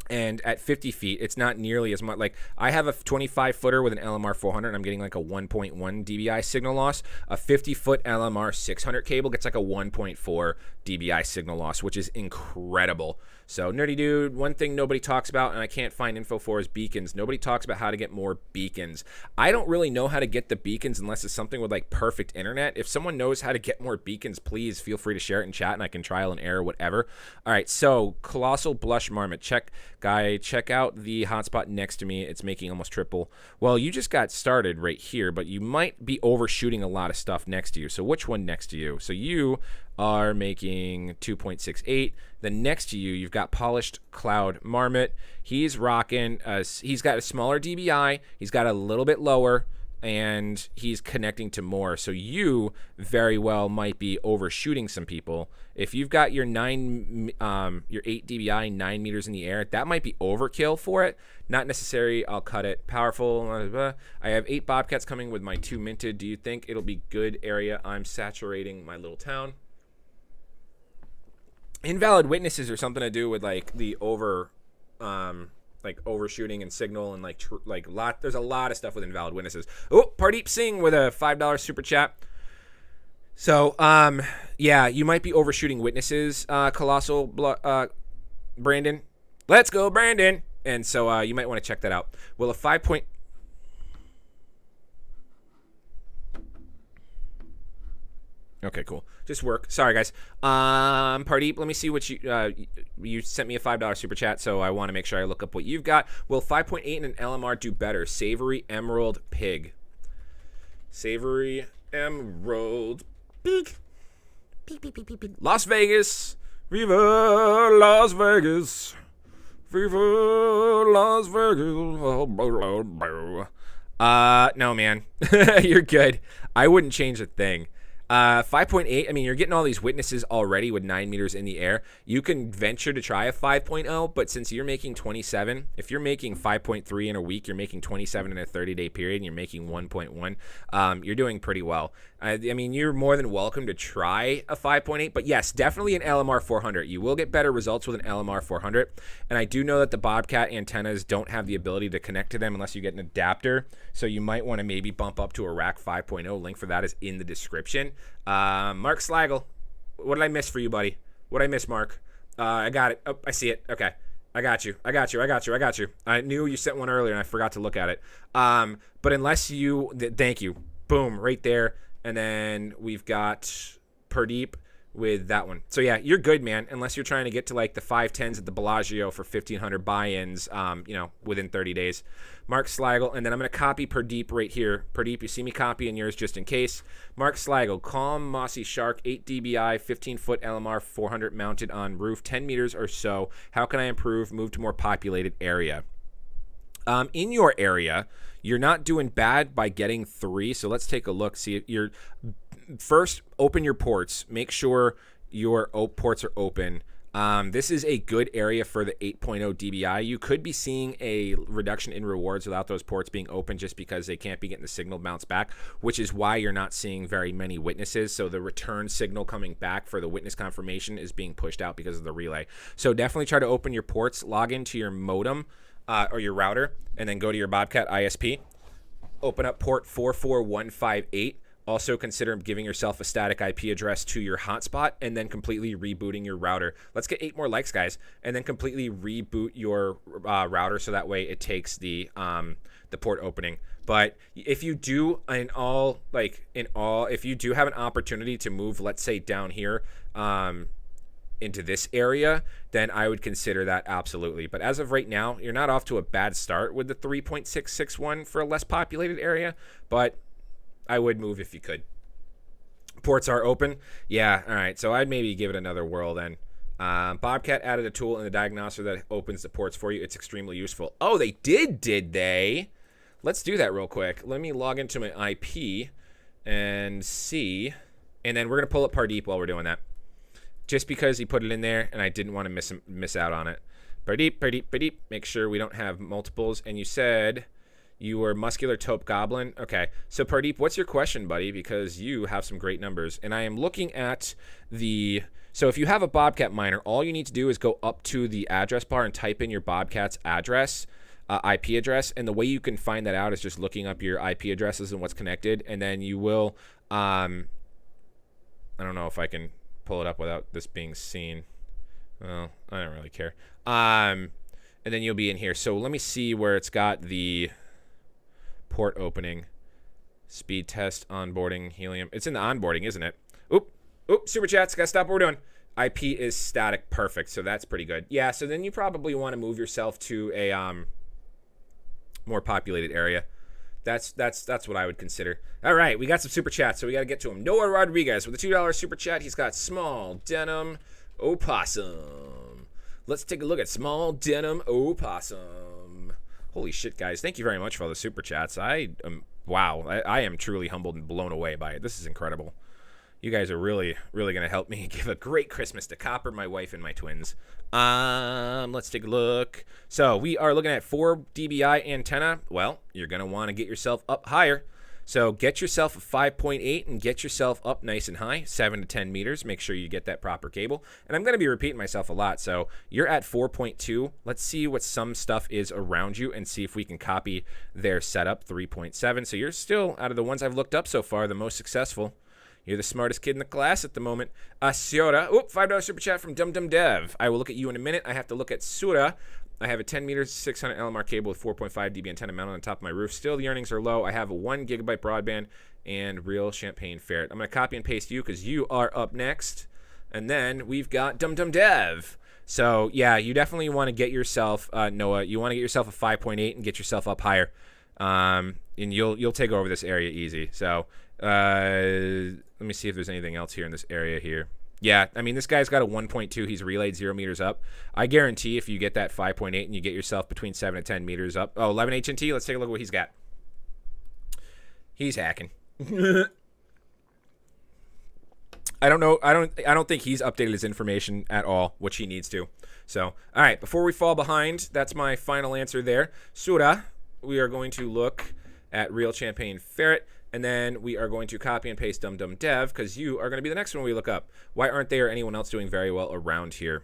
and at 50 feet, it's not nearly as much. Like, I have a 25-footer with an LMR 400, and I'm getting like a 1.1 dBi signal loss. A 50-foot LMR 600 cable gets like a 1.4 dBi signal loss, which is incredible. So, Nerdy Dude, one thing nobody talks about, and I can't find info for, is beacons. Nobody talks about how to get more beacons. I don't really know how to get the beacons unless it's something with like perfect internet. If someone knows how to get more beacons, please feel free to share it in chat, and I can trial and error, whatever. All right, so Colossal Blush Marmot, check out the hotspot next to me. It's making almost triple. Well, you just got started right here, but you might be overshooting a lot of stuff next to you. So which one next to you? So you are making 2.68. Then next to you, you've got Polished Cloud Marmot. He's rocking. He's got a smaller DBI. He's got a little bit lower, and he's connecting to more. So you very well might be overshooting some people. If you've got your 8 dBi, 9 meters in the air, that might be overkill for it. Not necessary. I'll cut it. Powerful. Blah, blah, blah. I have 8 bobcats coming with my 2 minted. Do you think it'll be good area? I'm saturating my little town. Invalid witnesses are something to do with like the overshooting and signal and there's a lot of stuff with invalid witnesses. Oh, Pardeep Singh with a $5 super chat. So yeah, you might be overshooting witnesses, Colossal Brandon. Let's go, Brandon. And so you might want to check that out. Will a 5 point... Okay, cool. Just work. Sorry, guys. Pardeep, let me see what you sent me a $5 super chat, so I want to make sure I look up what you've got. Will 5.8 in an LMR do better? Savory Emerald Pig. Savory Emerald Pig. Las Vegas. Viva Las Vegas. Viva Las Vegas. No, man. You're good. I wouldn't change a thing. 5.8, I mean, you're getting all these witnesses already with 9 meters in the air. You can venture to try a 5.0, but since you're making 27, if you're making 5.3 in a week, you're making 27 in a 30-day period, and you're making 1.1, you're doing pretty well. I mean, you're more than welcome to try a 5.8, but yes, definitely an LMR 400. You will get better results with an LMR 400, and I do know that the Bobcat antennas don't have the ability to connect to them unless you get an adapter, so you might want to maybe bump up to a Rack 5.0. Link for that is in the description. Mark Slagle, what did I miss for you, buddy? What did I miss, Mark? I got it. Oh, I see it. Okay. I got you. I knew you sent one earlier, and I forgot to look at it. But unless you... thank you. Boom, right there. And then we've got Pardeep with that one. So, yeah, you're good, man, unless you're trying to get to, like, the 510s at the Bellagio for 1,500 buy-ins, within 30 days. Mark Slagle, and then I'm going to copy Pardeep right here. Pardeep, you see me copying yours just in case. Mark Slagle, Calm Mossy Shark, 8 dBi, 15-foot LMR 400 mounted on roof, 10 meters or so. How can I improve? Move to more populated area. In your area, you're not doing bad by getting 3, so let's take a look. See, you're first, open your ports. Make sure your ports are open. This is a good area for the 8.0 dBi. You could be seeing a reduction in rewards without those ports being open just because they can't be getting the signal bounced back, which is why you're not seeing very many witnesses. So the return signal coming back for the witness confirmation is being pushed out because of the relay. So definitely try to open your ports, log into your modem or your router, and then go to your Bobcat ISP. Open up port 44158. Also consider giving yourself a static IP address to your hotspot and then completely rebooting your router. Let's get 8 more likes, guys, and then completely reboot your router so that way it takes the port opening. But if you do if you do have an opportunity to move, let's say down here into this area, then I would consider that absolutely. But as of right now, you're not off to a bad start with the 3.661 for a less populated area, but I would move if you could. Ports are open. Yeah, all right. So I'd maybe give it another whirl then. Bobcat added a tool in the diagnoser that opens the ports for you. It's extremely useful. Oh, they did they? Let's do that real quick. Let me log into my IP and see. And then we're going to pull up Pardeep while we're doing that. Just because he put it in there and I didn't want to miss out on it. Pardeep. Make sure we don't have multiples. And you said you were muscular taupe goblin. Okay. So Pardeep, what's your question, buddy? Because you have some great numbers. And I am looking at the... So if you have a Bobcat miner, all you need to do is go up to the address bar and type in your Bobcat's address, IP address. And the way you can find that out is just looking up your IP addresses and what's connected. And then you will... I don't know if I can pull it up without this being seen. Well, I don't really care. And then you'll be in here. So let me see where it's got the port opening. Speed test, onboarding, Helium. It's in the onboarding, isn't it? Oop, super chats. Gotta stop what we're doing. IP is static. Perfect. So that's pretty good. Yeah, so then you probably want to move yourself to a more populated area. That's what I would consider. All right, we got some super chats, so we got to get to him. Noah Rodriguez with a $2 super chat. He's got small denim opossum. Let's take a look at small denim opossum. Holy shit, guys! Thank you very much for all the super chats. I am truly humbled and blown away by it. This is incredible. You guys are really going to help me give a great Christmas to Copper, my wife, and my twins. Let's take a look. So we are looking at 4 dBi antenna. Well, you're going to want to get yourself up higher. So get yourself a 5.8 and get yourself up nice and high, 7 to 10 meters. Make sure you get that proper cable. And I'm going to be repeating myself a lot. So you're at 4.2. Let's see what some stuff is around you and see if we can copy their setup, 3.7. So you're still, out of the ones I've looked up so far, the most successful. You're the smartest kid in the class at the moment. Sura. $5 super chat from Dum Dum Dev. I will look at you in a minute. I have to look at Sura. I have a 10 meter 600 LMR cable with 4.5 dB antenna mounted on top of my roof. Still, the earnings are low. I have a 1 gigabyte broadband and real champagne ferret. I'm going to copy and paste you because you are up next. And then we've got Dum Dum Dev. So, yeah, you definitely want to get yourself, Noah, you want to get yourself a 5.8 and get yourself up higher. And you'll take over this area easy. So, let me see if there's anything else here in this area here. Yeah, I mean, this guy's got a 1.2. He's relayed 0 meters up. I guarantee if you get that 5.8 and you get yourself between 7 to 10 meters up. Oh, 11 HNT. Let's take a look at what he's got. He's hacking. I don't know. I don't think he's updated his information at all, which he needs to. So, all right, before we fall behind, that's my final answer there. Sura, we are going to look at real champagne ferret. And then we are going to copy and paste Dum Dum Dev because you are going to be the next one we look up. Why aren't they or anyone else doing very well around here?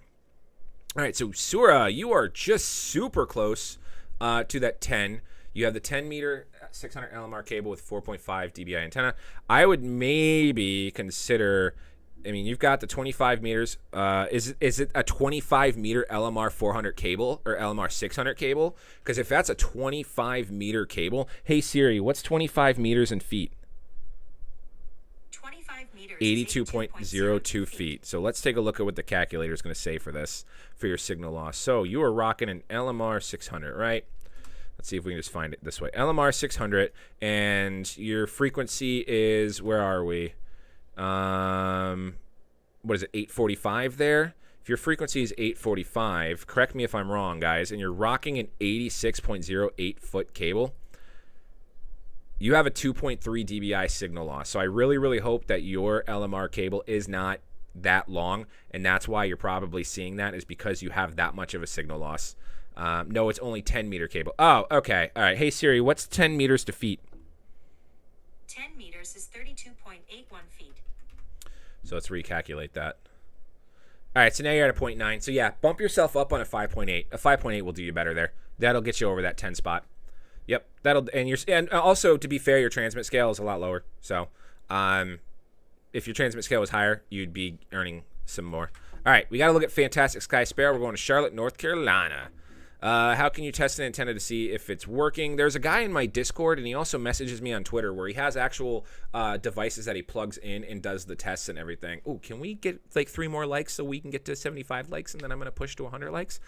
All right, so Sura, you are just super close to that 10. You have the 10 meter 600 LMR cable with 4.5 dBi antenna. I would maybe consider, I mean, you've got the 25 meters. Is it a 25 meter LMR 400 cable or LMR 600 cable? Because if that's a 25 meter cable, hey Siri, what's 25 meters in feet? 25 meters. 82.02 feet. So let's take a look at what the calculator is going to say for this, for your signal loss. So you are rocking an LMR 600, right? Let's see if we can just find it this way. LMR 600, and your frequency is, where are we? What is it, 845 there? If your frequency is 845, correct me if I'm wrong, guys, and you're rocking an 86.08 foot cable, you have a 2.3 dBi signal loss. So I really hope that your LMR cable is not that long, and that's why you're probably seeing that, is because you have that much of a signal loss. No, it's only 10 meter cable. Oh, okay. All right. Hey Siri, what's 10 meters to feet? 10 meters is 32.81 feet. So let's recalculate that. All right, so now you're at a 0.9. So yeah, bump yourself up on a 5.8. A 5.8 will do you better there. That'll get you over that 10 spot. Yep, and also, to be fair, your transmit scale is a lot lower. So If your transmit scale was higher, you'd be earning some more. All right, we got to look at Fantastic Sky Sparrow. We're going to Charlotte, North Carolina. How can you test an antenna to see if it's working? There's a guy in my Discord, and he also messages me on Twitter where he has actual devices that he plugs in and does the tests and everything. Oh, can we get like 3 more likes so we can get to 75 likes, and then I'm going to push to 100 likes?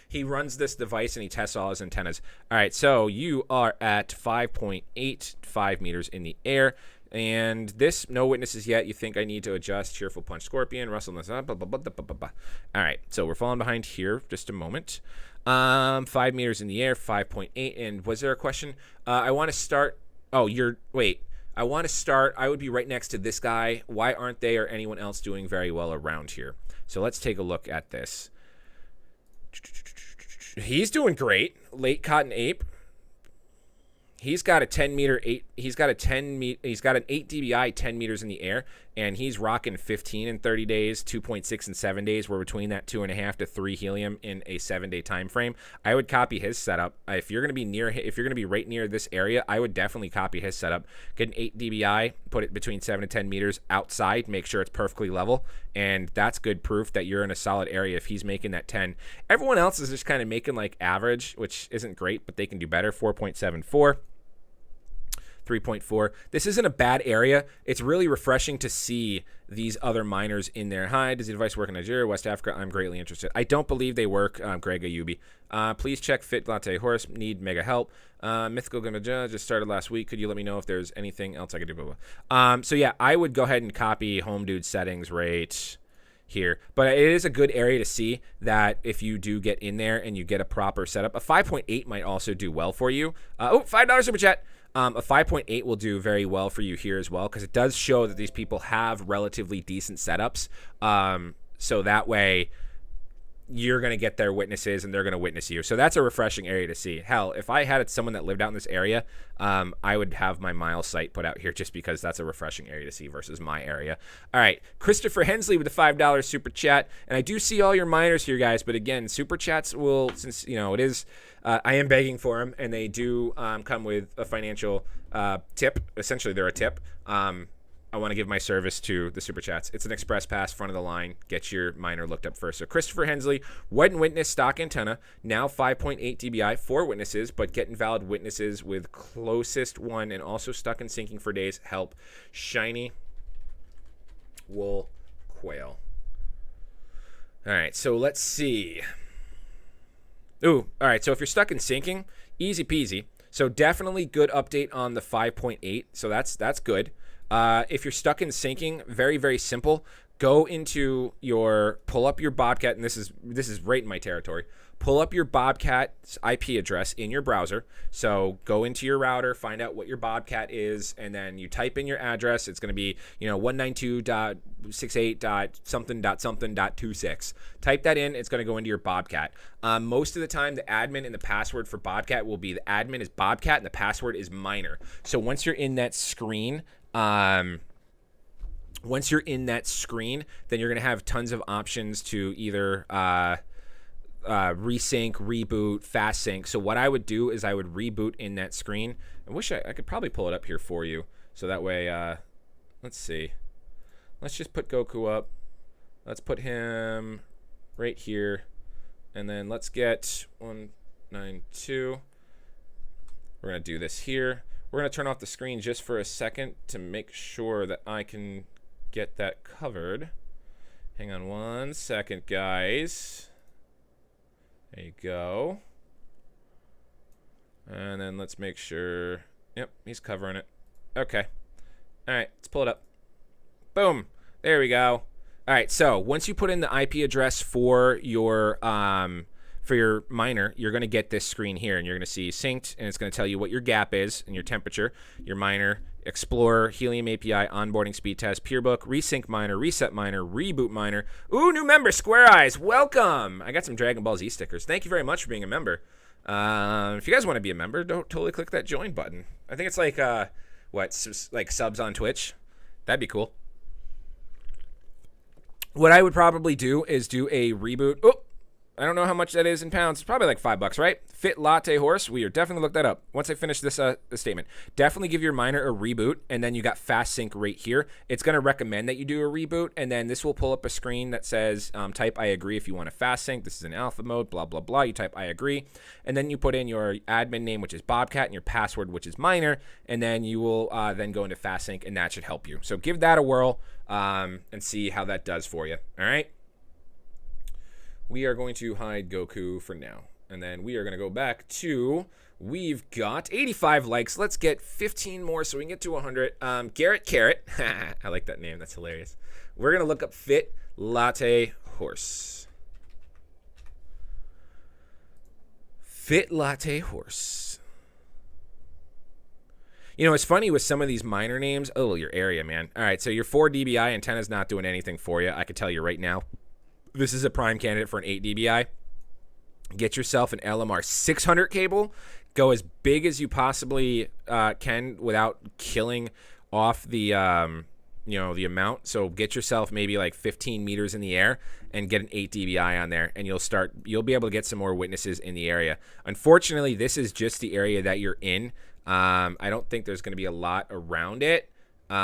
He runs this device, and he tests all his antennas. All right, so you are at 5.85 meters in the air. And this, no witnesses yet. You think I need to adjust? Cheerful Punch Scorpion, Russell. Blah, blah, blah, blah, blah, blah. All right, so we're falling behind here. Just a moment. 5 meters in the air, 5.8. And was there a question? I want to start. Oh, wait. I want to start. I would be right next to this guy. Why aren't they or anyone else doing very well around here? So let's take a look at this. He's doing great. Late Cotton Ape. He's got a 10 meter 8. He's got an 8 dBi 10 meters in the air, and he's rocking 15 in 30 days, 2.6 in 7 days. We're between that 2.5 to 3 helium in a 7-day time frame. I would copy his setup. If you're gonna be right near this area, I would definitely copy his setup. Get an 8 dBi, put it between 7 to 10 meters outside, make sure it's perfectly level, and that's good proof that you're in a solid area. If he's making that 10, everyone else is just kind of making like average, which isn't great, but they can do better. 4.74. 3.4. This isn't a bad area. It's really refreshing to see these other miners in there. Hi, does the device work in Nigeria, West Africa? I'm greatly interested. I don't believe they work, Greg Ayubi. Please check Fit Latte Horse. Need mega help. Mythical Gamaja just started last week. Could you let me know if there's anything else I could do? Blah, blah. So yeah, I would go ahead and copy Home Dude settings right here. But it is a good area to see that if you do get in there and you get a proper setup. A 5.8 might also do well for you. $5 super chat. A 5.8 will do very well for you here as well, because it does show that these people have relatively decent setups. So that way you're going to get their witnesses and they're going to witness you. So that's a refreshing area to see. Hell, if I had someone that lived out in this area, I would have my mile site put out here just because that's a refreshing area to see versus my area. All right, Christopher Hensley with the $5 super chat. And I do see all your miners here, guys. But again, super chats will, since, it is, I am begging for them, and they do come with a financial tip. Essentially, they're a tip. I want to give my service to the super chats. It's an express pass, front of the line. Get your miner looked up first. So Christopher Hensley, one witness stock antenna, now 5.8 dBi, 4 witnesses, but get invalid witnesses with closest one and also stuck in syncing for days. Help. Shiny wool quail. All right, so let's see. Ooh, all right, so if you're stuck in syncing, easy peasy. So definitely good update on the 5.8, so that's good. If you're stuck in syncing, very, very simple. Go into pull up your Bobcat, and this is right in my territory. Pull up your Bobcat's IP address in your browser. So go into your router, find out what your Bobcat is, and then you type in your address. It's going to be 192.68.something.something.26. Type that in. It's going to go into your Bobcat. Most of the time, the admin and the password for Bobcat will be the admin is Bobcat and the password is miner. So once you're in that screen, then you're going to have tons of options to either resync, reboot, fast sync. So what I would do is I would reboot in that screen. I wish I could probably pull it up here for you. So that way, let's see. Let's just put Goku up. Let's put him right here. And then let's get 192. We're going to do this here. We're going to turn off the screen just for a second to make sure that I can get that covered. Hang on 1 second, guys. There you go. And then let's make sure. Yep, he's covering it. Okay. All right, let's pull it up. Boom. There we go. All right, so once you put in the IP address for your miner, you're going to get this screen here, and you're going to see synced, and it's going to tell you what your gap is and your temperature, your miner, Explorer, Helium API, onboarding speed test, peerbook, resync miner, reset miner, reboot miner. Ooh, new member, Square Eyes, welcome. I got some Dragon Ball Z stickers. Thank you very much for being a member. If you guys want to be a member, don't totally click that join button. I think it's like like subs on Twitch. That'd be cool. What I would probably do is do a reboot. Oh, I don't know how much that is in pounds. It's probably like $5, right? Fit Latte Horse. We are definitely look that up once I finish this statement. Definitely give your miner a reboot, and then you got fast sync right here. It's going to recommend that you do a reboot, and then this will pull up a screen that says type I agree if you want to fast sync. This is in alpha mode, blah, blah, blah. You type I agree, and then you put in your admin name, which is Bobcat, and your password, which is miner, and then you will then go into fast sync, and that should help you. So give that a whirl and see how that does for you. All right. We are going to hide Goku for now. And then we are going to go back to, we've got 85 likes. Let's get 15 more so we can get to 100. Garrett Carrot. I like that name. That's hilarious. We're going to look up Fit Latte Horse. Fit Latte Horse. You know, it's funny with some of these miner names. Oh, your area, man. All right, so your 4 dBi antenna is not doing anything for you. I can tell you right now. This is a prime candidate for an 8 dBi. Get yourself an LMR 600 cable. Go as big as you possibly can without killing off the the amount. So get yourself maybe like 15 meters in the air and get an 8 dBi on there, and you'll be able to get some more witnesses in the area. Unfortunately, this is just the area that you're in. I don't think there's going to be a lot around it. Two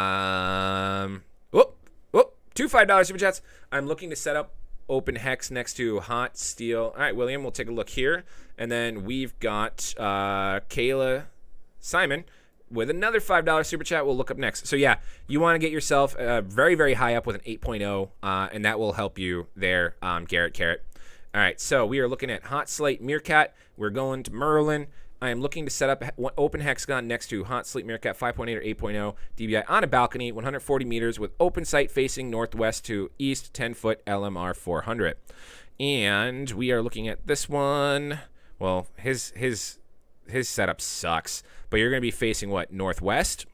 $5 super chats. I'm looking to set up open hex next to hot steel. All right, William, we'll take a look here. And then we've got Kayla Simon with another $5 super chat. We'll look up next. So yeah, you want to get yourself very, very high up with an 8.0, and that will help you there, Garrett Carrot. All right, so we are looking at Hot Slate Meerkat. We're going to Merlin. I am looking to set up open hexagon next to Hot Sleep Meerkat 5.8 or 8.0 dBi on a balcony, 140 meters with open sight facing northwest to east, 10-foot LMR 400. And we are looking at this one. Well, his setup sucks, but you're going to be facing what? Northwest?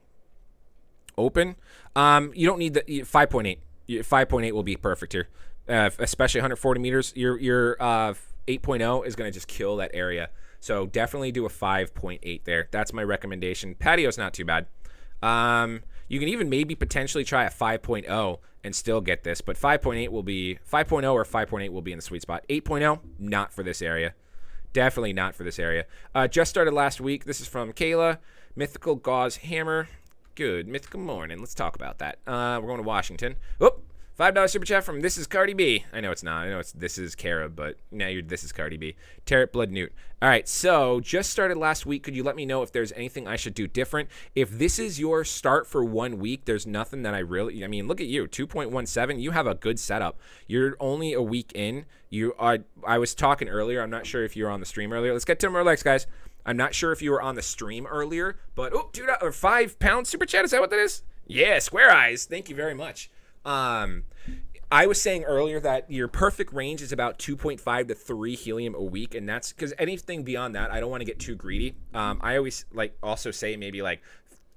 Open? You don't need the 5.8. 5.8 will be perfect here, especially 140 meters. Your 8.0 is going to just kill that area. So definitely do a 5.8 there. That's my recommendation. Patio's not too bad. You can even maybe potentially try a 5.0 and still get this, but 5.8 will be 5.0 or 5.8 will be in the sweet spot. 8.0, not for this area. Definitely not for this area. Just started last week. This is from Kayla. Mythical Gauze Hammer. Good mythical morning. Let's talk about that. We're going to Washington. Whoop. $5 super chat from This Is Cardi B. I know it's not. I know it's This Is Cara, but now This Is Cardi B. Tarot Blood Newt. All right, so just started last week. Could you let me know if there's anything I should do different? If this is your start for 1 week, there's nothing that I mean, look at you, 2.17. You have a good setup. You're only a week in. I was talking earlier. I'm not sure if you were on the stream earlier. Let's get to more likes, guys. I'm not sure if you were on the stream earlier, but $2 or £5 super chat. Is that what that is? Yeah, Square Eyes. Thank you very much. I was saying earlier that your perfect range is about 2.5 to 3 helium a week, and that's because anything beyond that, I don't want to get too greedy. I always also say maybe like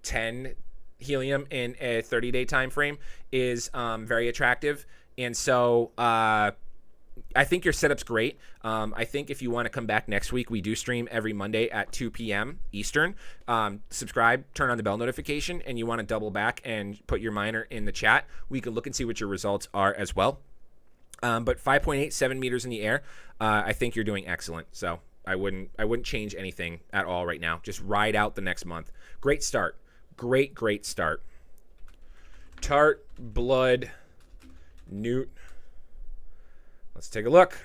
10 helium in a 30-day time frame is very attractive, and so I think your setup's great. I think if you want to come back next week, we do stream every Monday at 2 p.m. Eastern. Subscribe, turn on the bell notification, and you want to double back and put your miner in the chat. We can look and see what your results are as well. But 5.8, 7 meters in the air, I think you're doing excellent. So I wouldn't change anything at all right now. Just ride out the next month. Great start. Great start. Tart, Blood, Newt. Let's take a look.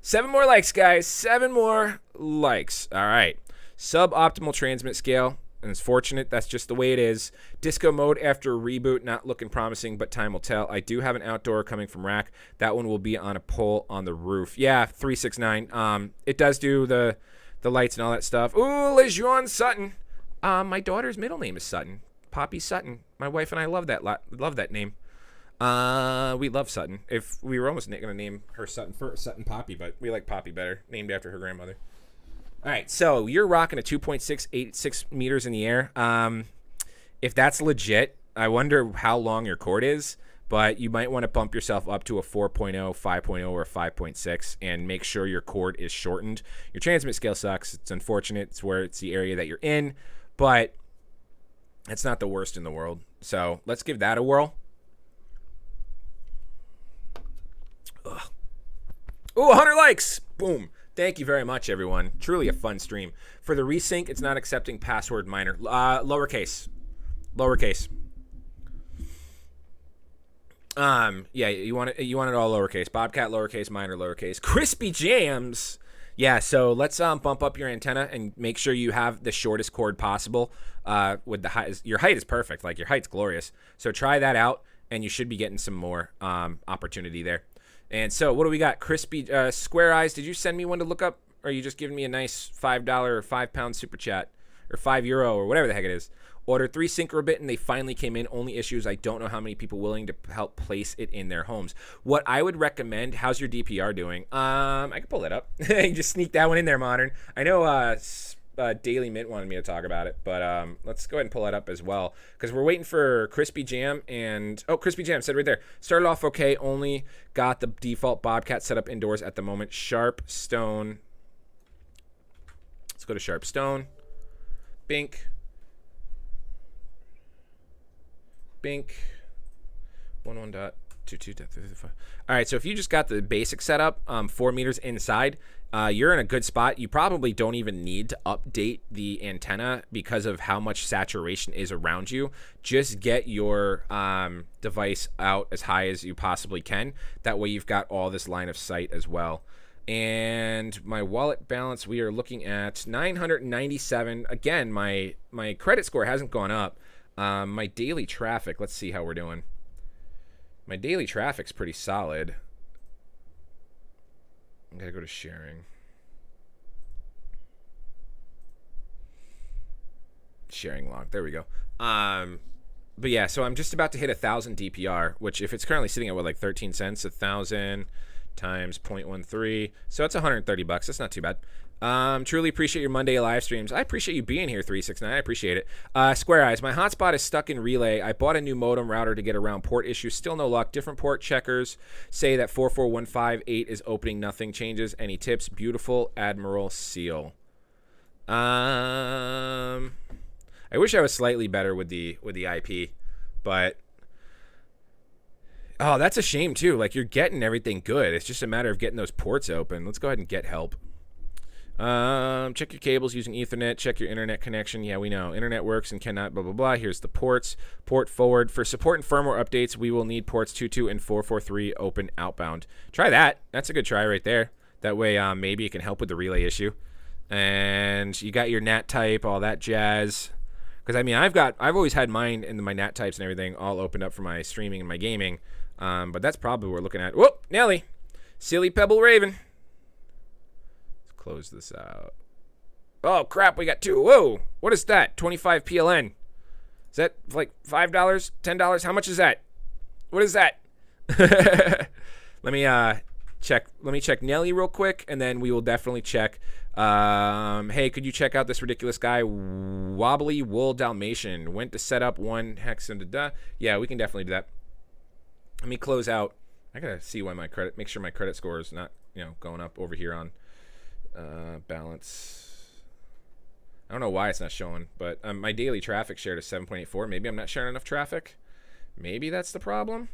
7 more likes, guys. 7 more likes. All right. Suboptimal transmit scale. And it's fortunate. That's just the way it is. Disco mode after a reboot. Not looking promising, but time will tell. I do have an outdoor coming from rack. That one will be on a pole on the roof. Yeah, 369. It does do the lights and all that stuff. Ooh, Lejeune Sutton. My daughter's middle name is Sutton. Poppy Sutton. My wife and I love that name. We love Sutton. If we were almost going to name her Sutton first, Sutton Poppy, but we like Poppy better, named after her grandmother. All right, so you're rocking a 2.686 meters in the air. If that's legit, I wonder how long your cord is, but you might want to bump yourself up to a 4.0, 5.0, or 5.6 and make sure your cord is shortened. Your transmit scale sucks. It's unfortunate. It's the area that you're in, but it's not the worst in the world. So let's give that a whirl. Ugh. Ooh, 100 likes. Boom. Thank you very much, everyone. Truly a fun stream. For the resync, it's not accepting password miner. Lowercase. Lowercase. Yeah, you want it all lowercase. Bobcat lowercase, miner lowercase. Crispy Jams. Yeah, so let's bump up your antenna and make sure you have the shortest cord possible. With the height, your height is perfect. Like, your height's glorious. So try that out, and you should be getting some more opportunity there. And so what do we got? Crispy Square Eyes. Did you send me one to look up? Or are you just giving me a nice $5 or £5 super chat? Or €5 or whatever the heck it is. Ordered 3 syncrobit and they finally came in. Only issue is I don't know how many people willing to help place it in their homes. What I would recommend, how's your DPR doing? I can pull it up. You just sneak that one in there, Modern. I know Daily Mint wanted me to talk about it, but let's go ahead and pull that up as well, because we're waiting for Crispy Jam. And Crispy Jam said right there, started off okay, only got the default Bobcat set up indoors at the moment. Sharp Stone. Let's go to Sharp Stone. Bink. 11.22.35. All right, so if you just got the basic setup, 4 meters inside, you're in a good spot. You probably don't even need to update the antenna because of how much saturation is around you. Just get your device out as high as you possibly can. That way you've got all this line of sight as well. And my wallet balance, we are looking at 997. Again, my credit score hasn't gone up. My daily traffic, let's see how we're doing. My daily traffic's pretty solid. I gotta go to sharing. Sharing log, there we go. But yeah, so I'm just about to hit 1,000 DPR, which if it's currently sitting at what, like 13 cents, 1,000 times 0.13, so it's $130. That's not too bad. Truly appreciate your Monday live streams. I appreciate you being here, 369. I appreciate it. Square Eyes, my hotspot is stuck in relay. I bought a new modem router to get around port issues. Still no luck. Different port checkers say that 44158 is opening. Nothing changes. Any tips? Beautiful Admiral Seal. I wish I was slightly better with the IP, but oh, that's a shame too. Like, you're getting everything good. It's just a matter of getting those ports open. Let's go ahead and get help. Check your cables using Ethernet. Check your internet connection. Yeah, we know. Internet works and cannot blah, blah, blah. Here's the ports. Port forward. For support and firmware updates, we will need ports 22 and 443 open outbound. Try that. That's a good try right there. That way, maybe it can help with the relay issue. And you got your NAT type, all that jazz. Because, I mean, I've always had mine and my NAT types and everything all opened up for my streaming and my gaming. But that's probably what we're looking at. Whoop, Nelly. Silly Pebble Raven. Close this out. Oh, crap, we got 2. Whoa, what is that? 25 PLN. Is that like $5, $10? How much is that? What is that? Let me check. Let me check Nelly real quick, and then we will definitely check. Hey, could you check out this ridiculous guy, Wobbly Wool Dalmatian? Went to set up 1 hex and yeah, we can definitely do that. Let me close out. I gotta see why make sure my credit score is not, going up over here on balance. I don't know why it's not showing, but my daily traffic shared is 7.84. Maybe I'm not sharing enough traffic. Maybe that's the problem.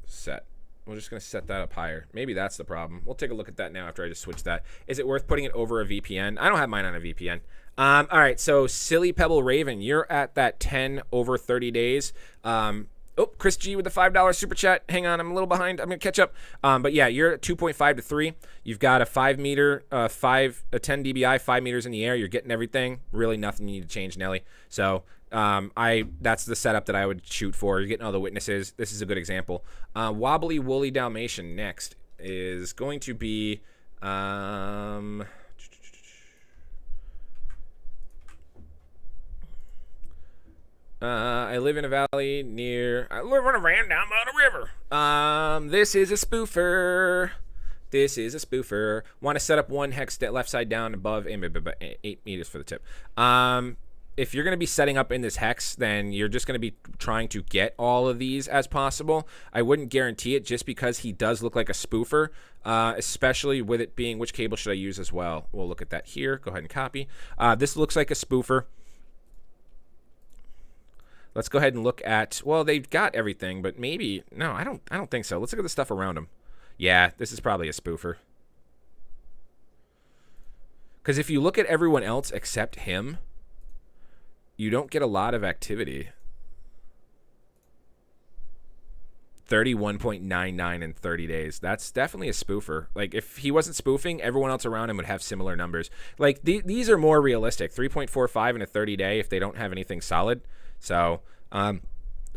Set. We're just going to set that up higher. Maybe that's the problem. We'll take a look at that now after I just switch that. Is it worth putting it over a VPN? I don't have mine on a VPN. All right, so Silly Pebble Raven, you're at that 10 over 30 days. Oh, Chris G with the $5 super chat. Hang on, I'm a little behind. I'm going to catch up. But yeah, you're at 2.5 to 3. You've got a 5 meter, a 10 dBi, 5 meters in the air. You're getting everything. Really nothing you need to change, Nelly. So that's the setup that I would shoot for. You're getting all the witnesses. This is a good example. Wobbly Woolly Dalmatian next is going to be... I live in a valley near... I live on a ram down by the river. This is a spoofer. This is a spoofer. Want to set up 1 hex left side down above 8 meters for the tip. If you're going to be setting up in this hex, then you're just going to be trying to get all of these as possible. I wouldn't guarantee it just because he does look like a spoofer, especially with it being... Which cable should I use as well? We'll look at that here. Go ahead and copy. This looks like a spoofer. Let's go ahead and look at, well, they've got everything, but maybe, no, I don't think so. Let's look at the stuff around them. Yeah, this is probably a spoofer. Because if you look at everyone else except him, you don't get a lot of activity. 31.99 in 30 days. That's definitely a spoofer. Like, if he wasn't spoofing, everyone else around him would have similar numbers. Like, these are more realistic. 3.45 in a 30-day if they don't have anything solid. So, I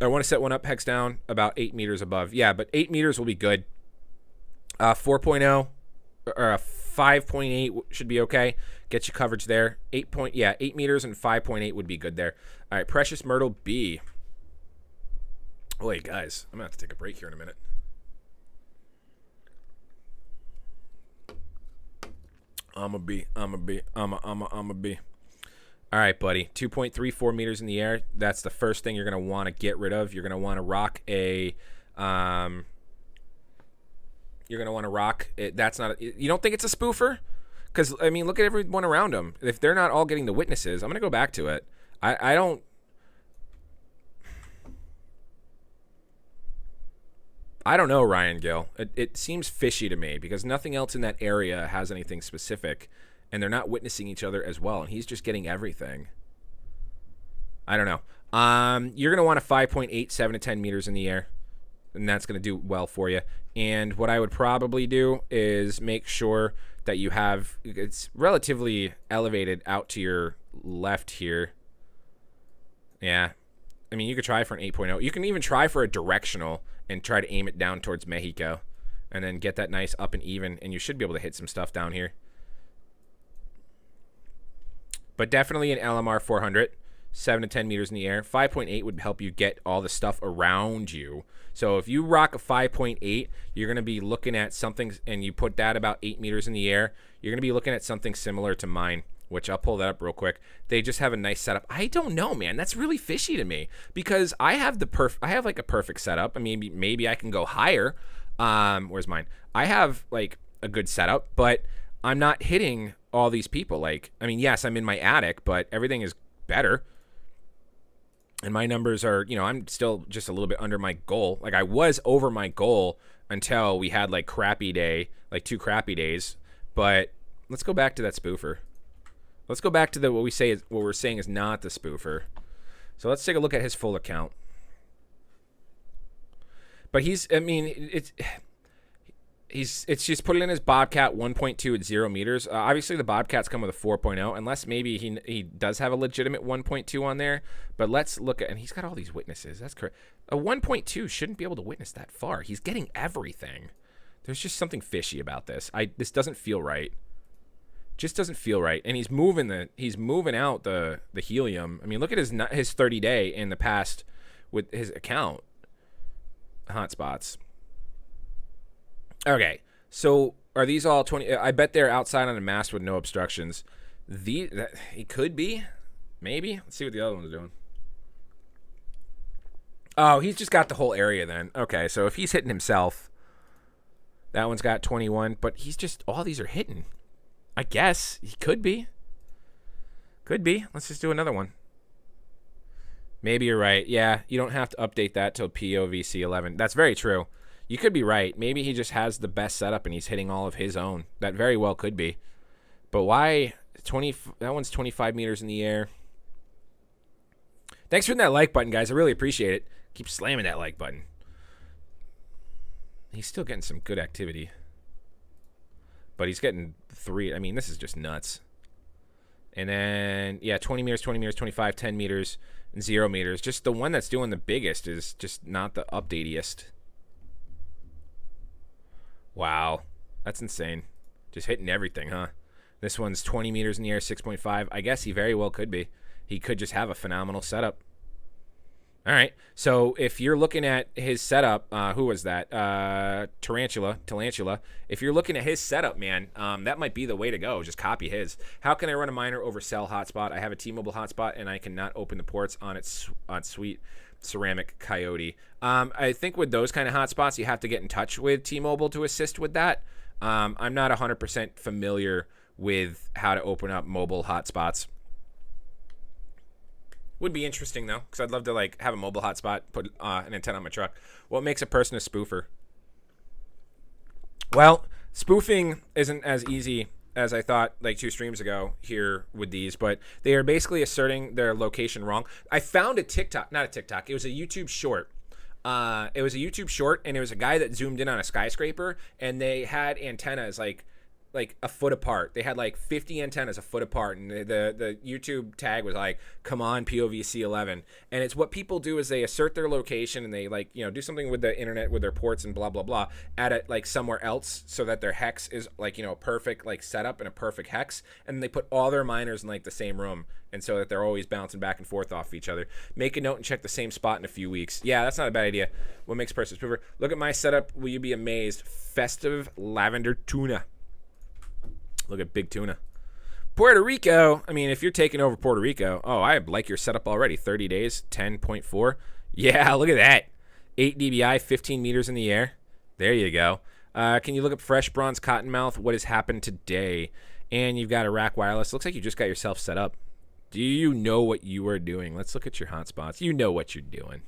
want to set one up, hex down, about 8 meters above. Yeah, but 8 meters will be good. 4.0 or 5.8 should be okay. Get you coverage there. 8 meters and 5.8 would be good there. All right, Precious Myrtle B. Wait, guys, I'm going to have to take a break here in a minute. I'm a B. All right, buddy. 2.34 meters in the air. That's the first thing you're going to want to get rid of. You're going to want to rock a... you're going to want to rock... That's not... You don't think it's a spoofer? Because, I mean, look at everyone around them. If they're not all getting the witnesses, I'm going to go back to it. I don't... I don't know, Ryan Gill. It seems fishy to me because nothing else in that area has anything specific, and they're not witnessing each other as well, and he's just getting everything. I don't know. You're going to want a 5.8, 7 to 10 meters in the air, and that's going to do well for you. And what I would probably do is make sure that you have, it's relatively elevated out to your left here. Yeah. I mean, you could try for an 8.0. You can even try for a directional and try to aim it down towards Mexico and then get that nice up and even, and you should be able to hit some stuff down here. But definitely an LMR 400, 7 to 10 meters in the air. 5.8 would help you get all the stuff around you. So if you rock a 5.8, you're going to be looking at something, and you put that about 8 meters in the air, you're going to be looking at something similar to mine, which I'll pull that up real quick. They just have a nice setup. I don't know, man. That's really fishy to me because I have like a perfect setup. I mean, maybe I can go higher. Where's mine? I have like a good setup, but I'm not hitting all these people. Like, I mean, yes, I'm in my attic, but everything is better. And my numbers are, you know, I'm still just a little bit under my goal. Like, I was over my goal until we had like crappy day, like 2 crappy days. But let's go back to that spoofer. Let's go back to what we're saying is not the spoofer. So let's take a look at his full account. But it's just put it in his Bobcat 1.2 at 0 meters. Obviously, the Bobcats come with a 4.0, unless maybe he does have a legitimate 1.2 on there. But let's look at, and he's got all these witnesses. That's correct. A 1.2 shouldn't be able to witness that far. He's getting everything. There's just something fishy about this. This doesn't feel right. Just doesn't feel right. And he's moving out the helium. I mean, look at his 30-day in the past with his account hotspots. Okay, so are these all 20? I bet they're outside on a mast with no obstructions. He could be, maybe. Let's see what the other one's doing. Oh, he's just got the whole area then. Okay, so if he's hitting himself, that one's got 21, but he's just, all these are hitting. I guess he could be. Could be. Let's just do another one. Maybe you're right. Yeah, you don't have to update that till POVC 11. That's very true. You could be right. Maybe he just has the best setup and he's hitting all of his own. That very well could be. But why 20? That one's 25 meters in the air. Thanks for hitting that like button, guys. I really appreciate it. Keep slamming that like button. He's still getting some good activity. But he's getting 3. I mean, this is just nuts. And then, yeah, 20 meters, 20 meters, 25, 10 meters, and 0 meters. Just the one that's doing the biggest is just not the updateiest. Wow. That's insane. Just hitting everything, huh? This one's 20 meters in the air, 6.5. I guess he very well could be. He could just have a phenomenal setup. All right. So if you're looking at his setup, who was that? Tarantula. If you're looking at his setup, man, that might be the way to go. Just copy his. How can I run a miner over cell hotspot? I have a T-Mobile hotspot, and I cannot open the ports on its sweet ceramic coyote. I think with those kind of hotspots, you have to get in touch with T-Mobile to assist with that. I'm not 100% familiar with how to open up mobile hotspots. Would be interesting though, because I'd love to like have a mobile hotspot, put an antenna on my truck. What makes a person a spoofer? Well, spoofing isn't as easy as I thought like 2 streams ago here with these, but they are basically asserting their location wrong. I found a TikTok, not a TikTok, it was a YouTube short. It was a YouTube short, and it was a guy that zoomed in on a skyscraper, and they had antennas like a foot apart. They had like 50 antennas a foot apart, and the YouTube tag was like, "Come on, POVC 11." And it's what people do is they assert their location, and they like, you know, do something with the internet with their ports and blah blah blah at it like somewhere else, so that their hex is like, you know, a perfect like setup and a perfect hex, and they put all their miners in like the same room, and so that they're always bouncing back and forth off each other. Make a note and check the same spot in a few weeks. Yeah, that's not a bad idea. What makes a person spoofer? Look at my setup. Will you be amazed? Festive lavender tuna. Look at big tuna. Puerto Rico. I mean, if you're taking over Puerto Rico, oh, I like your setup already. 30 days, 10.4. Yeah, look at that. 8 dBi, 15 meters in the air. There you go. Can you look up fresh bronze cottonmouth? What has happened today? And you've got Iraq wireless. Looks like you just got yourself set up. Do you know what you are doing? Let's look at your hotspots. You know what you're doing.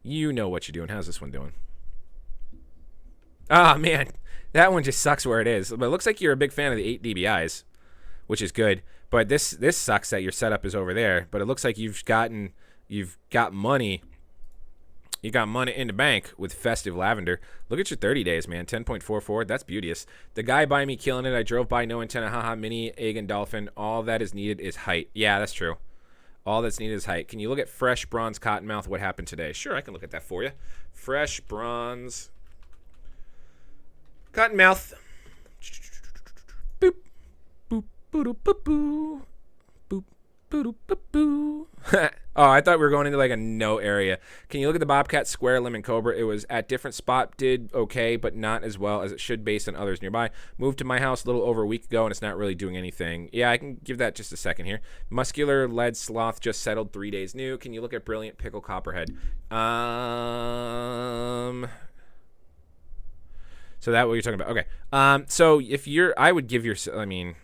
You know what you're doing. How's this one doing? Ah, man. That one just sucks where it is. But it looks like you're a big fan of the 8 dBis, which is good. But this sucks that your setup is over there. But it looks like you've got money. You got money in the bank with festive lavender. Look at your 30 days, man. 10.44. That's beauteous. The guy by me killing it. I drove by, no antenna. Haha, mini, egg, and dolphin. All that is needed is height. Yeah, that's true. All that's needed is height. Can you look at fresh bronze cottonmouth? What happened today? Sure, I can look at that for you. Fresh bronze cottonmouth. Boop. Boop. Boop. Boop. Boop. Boop. Boop. Boop. Boop. Oh, I thought we were going into like a no area. Can you look at the bobcat, square, lemon, cobra? It was at different spot, did okay, but not as well as it should based on others nearby. Moved to my house a little over a week ago, and it's not really doing anything. Yeah, I can give that just a second here. Muscular lead sloth just settled, 3 days new. Can you look at brilliant pickle copperhead? So that what you're talking about? Okay. So if I would give your, I mean,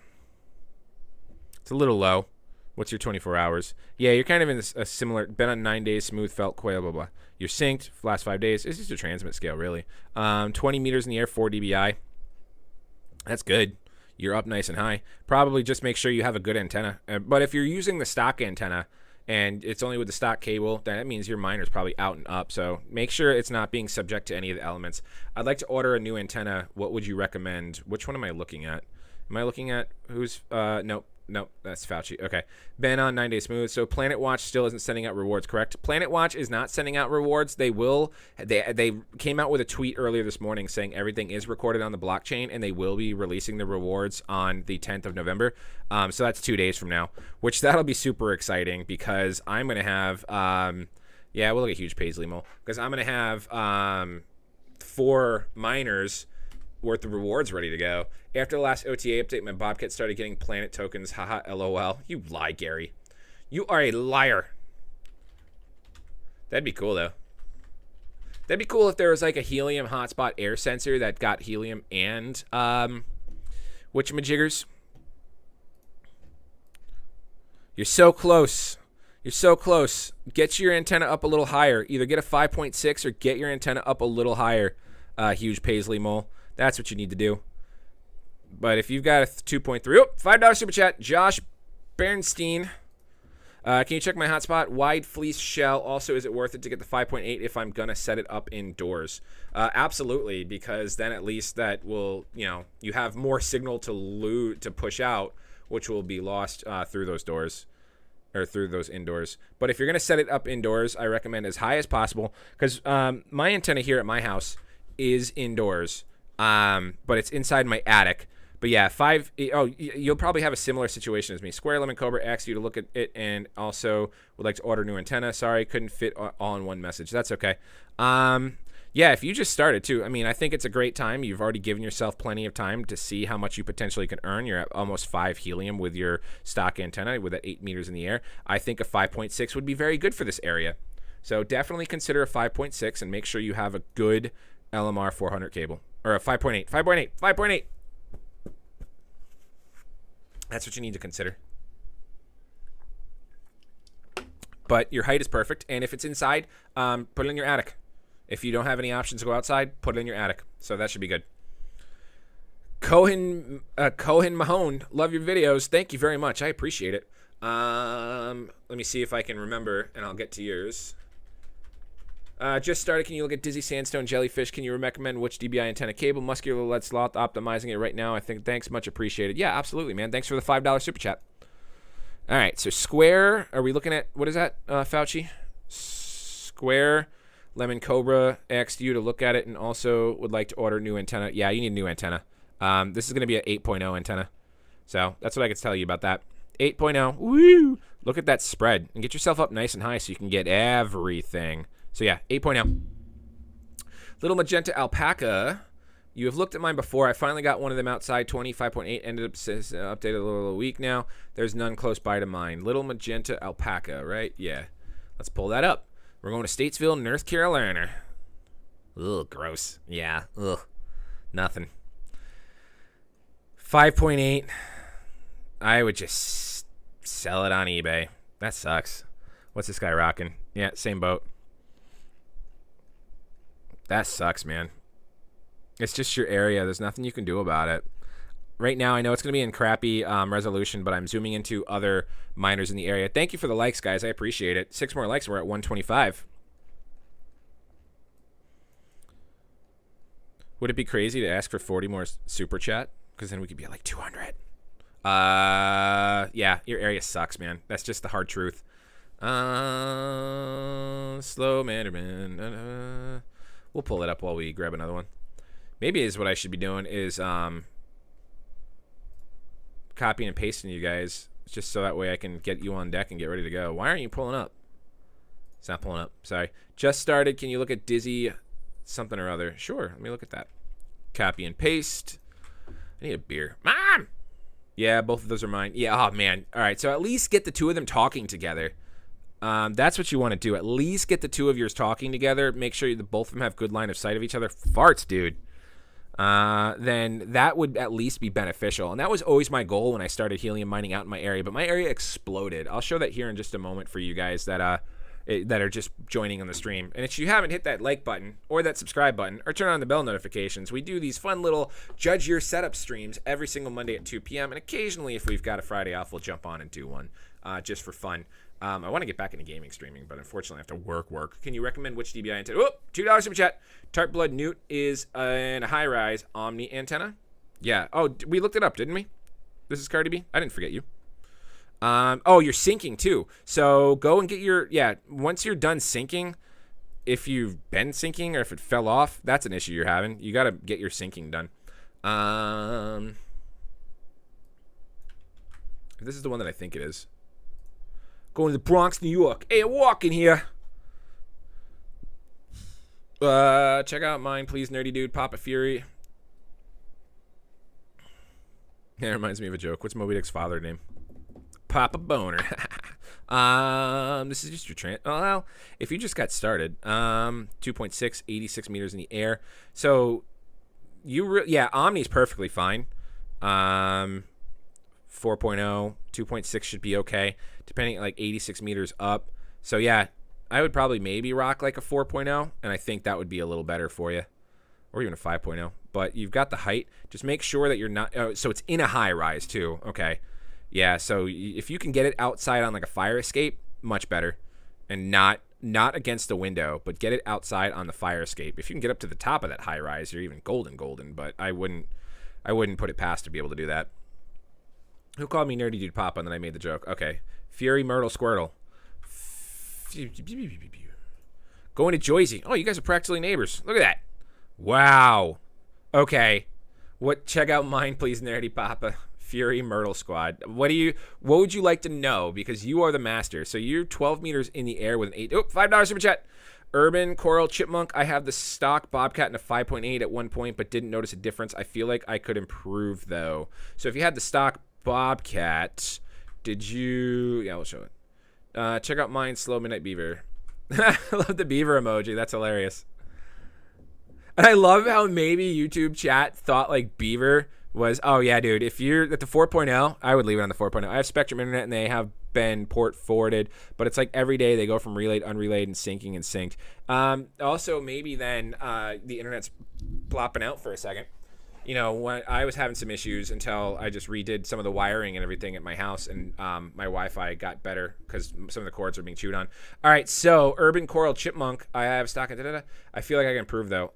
it's a little low. What's your 24 hours? Yeah, you're kind of in a similar, been on 9 days, smooth felt, quail, blah, blah. You're synced, last 5 days. It's just a transmit scale, really. 20 meters in the air, 4 dBi. That's good. You're up nice and high. Probably just make sure you have a good antenna. But if you're using the stock antenna and it's only with the stock cable, then that means your miner's probably out and up. So make sure it's not being subject to any of the elements. I'd like to order a new antenna. What would you recommend? Which one am I looking at? Am I looking at who's, Nope, that's Fauci. Okay. Been on 9 days smooth. So Planet Watch still isn't sending out rewards, correct? Planet Watch is not sending out rewards. They will. They came out with a tweet earlier this morning saying everything is recorded on the blockchain, and they will be releasing the rewards on the 10th of November. So that's 2 days from now, which that'll be super exciting because I'm going to have, yeah, we'll look at huge Paisley Mole because I'm going to have 4 miners worth of rewards ready to go. After the last OTA update, my Bobcat started getting planet tokens. Haha, LOL. You lie, Gary. You are a liar. That'd be cool, though. That'd be cool if there was like a helium hotspot air sensor that got helium and whatchamajiggers. You're so close. You're so close. Get your antenna up a little higher. Either get a 5.6 or get your antenna up a little higher. Huge Paisley Mole. That's what you need to do. But if you've got a 2.3, oh, $5 super chat, Josh Bernstein. Can you check my hotspot? Wide fleece shell. Also, is it worth it to get the 5.8 if I'm going to set it up indoors? Absolutely, because then at least that will, you have more signal to push out, which will be lost through those doors or through those indoors. But if you're going to set it up indoors, I recommend as high as possible because my antenna here at my house is indoors, but it's inside my attic. But yeah, you'll probably have a similar situation as me. Square Lemon Cobra asked you to look at it and also would like to order new antenna. Sorry, couldn't fit all in one message. That's okay. Yeah, if you just started too, I mean, I think it's a great time. You've already given yourself plenty of time to see how much you potentially can earn. You're at almost 5 helium with your stock antenna with that 8 meters in the air. I think a 5.6 would be very good for this area. So definitely consider a 5.6 and make sure you have a good LMR 400 cable. Or a 5.8. 5.8. 5.8. That's what you need to consider. but your height is perfect. And if it's inside, put it in your attic. If you don't have any options to go outside, put it in your attic. So that should be good. Cohen Mahone, love your videos. Thank you very much. I appreciate it. Let me see if I can remember, and I'll get to yours. Just started. Can you look at Dizzy Sandstone Jellyfish? Can you recommend which DBI antenna cable? Muscular Lead Sloth, optimizing it right now. I think. Thanks, much appreciated. Yeah, absolutely, man. Thanks for the $5 super chat. All right, so Square. Are we looking at, what is that, Fauci? Square Lemon Cobra asked you to look at it and also would like to order new antenna. Yeah, you need a new antenna. This is going to be an 8.0 antenna. So that's what I can tell you about that. 8.0. Woo! Look at that spread and get yourself up nice and high so you can get everything. So yeah, 8.0. Little Magenta Alpaca. You have looked at mine before. I finally got one of them outside. 25.8 ended up updated a little week now. There's none close by to mine. Little Magenta Alpaca, right? Yeah. Let's pull that up. We're going to Statesville, North Carolina. Ugh, gross. Yeah. Ugh. Nothing. 5.8. I would just sell it on eBay. That sucks. What's this guy rocking? Yeah, same boat. That sucks, man. It's just your area. There's nothing you can do about it. Right now, I know it's going to be in crappy resolution, but I'm zooming into other miners in the area. Thank you for the likes, guys. I appreciate it. 6 more likes. We're at 125. Would it be crazy to ask for 40 more super chat? Because then we could be at like 200. Yeah, your area sucks, man. That's just the hard truth. Slow Mandarin. We'll pull it up while we grab another one. Maybe is what I should be doing is copying and pasting you guys just so that way I can get you on deck and get ready to go. Why aren't you pulling up? It's not pulling up. Sorry. Just started. Can you look at Dizzy something or other? Sure. Let me look at that. Copy and paste. I need a beer. Mom! Yeah, both of those are mine. Yeah, oh, man. All right, so at least get the two of them talking together. That's what you want to do. At least get the two of yours talking together. Make sure that both of them have good line of sight of each other. Farts, dude. Then that would at least be beneficial. And that was always my goal when I started helium mining out in my area. But my area exploded. I'll show that here in just a moment for you guys that are just joining on the stream. And if you haven't hit that like button or that subscribe button or turn on the bell notifications, we do these fun little judge your setup streams every single Monday at 2 p.m. And occasionally, if we've got a Friday off, we'll jump on and do one just for fun. I want to get back into gaming streaming, but unfortunately I have to work. Can you recommend which DBI antenna? Oh, $2 super chat. Tart Blood Newt is in a high-rise Omni antenna. Yeah. Oh, we looked it up, didn't we? This is Cardi B. I didn't forget you. Oh, you're syncing too. So go and get your, once you're done syncing, if you've been syncing or if it fell off, that's an issue you're having. You got to get your syncing done. This is the one that I think it is. Going to the Bronx, New York. Hey, I'm walking here. Check out mine, please, nerdy dude. Papa Fury. That reminds me of a joke. What's Moby Dick's father name? Papa Boner. This is just your well, if you just got started, 2.6, 86 meters in the air. So Omni's perfectly fine. 4.0, 2.6 should be okay, depending like 86 meters up. So yeah, I would probably maybe rock like a 4.0, and I think that would be a little better for you, or even a 5.0. But you've got the height. Just make sure that you're not. Oh, so it's in a high rise too. Okay. Yeah, so if you can get it outside on like a fire escape, much better. And not against the window, but get it outside on the fire escape. If you can get up to the top of that high rise, you're even golden, but I wouldn't put it past to be able to do that. Who called me Nerdy Dude Papa and then I made the joke? Okay. Fury Myrtle Squirtle. Going to Joyzy. Oh, you guys are practically neighbors. Look at that. Wow. Okay. Check out mine, please, Nerdy Papa. Fury Myrtle Squad. What would you like to know? Because you are the master. So you're 12 meters in the air with an 8. Oh, $5 super chat. Urban Coral Chipmunk. I have the stock Bobcat in a 5.8 at one point, but didn't notice a difference. I feel like I could improve though. So if you had the stock Bobcat, did you? Yeah, we'll show it. Check out mine, Slow Midnight Beaver. I love the beaver emoji. That's hilarious. And I love how maybe YouTube chat thought like beaver was, oh yeah, dude, if you're at the 4.0, I would leave it on the 4.0. I have Spectrum Internet, and they have been port forwarded, but it's like every day they go from relayed, unrelayed, and syncing and synced. Also, maybe then the internet's plopping out for a second. You know, when I was having some issues until I just redid some of the wiring and everything at my house, and my Wi-Fi got better because some of the cords were being chewed on. All right, so Urban Coral Chipmunk, I have stock. I feel like I can improve though.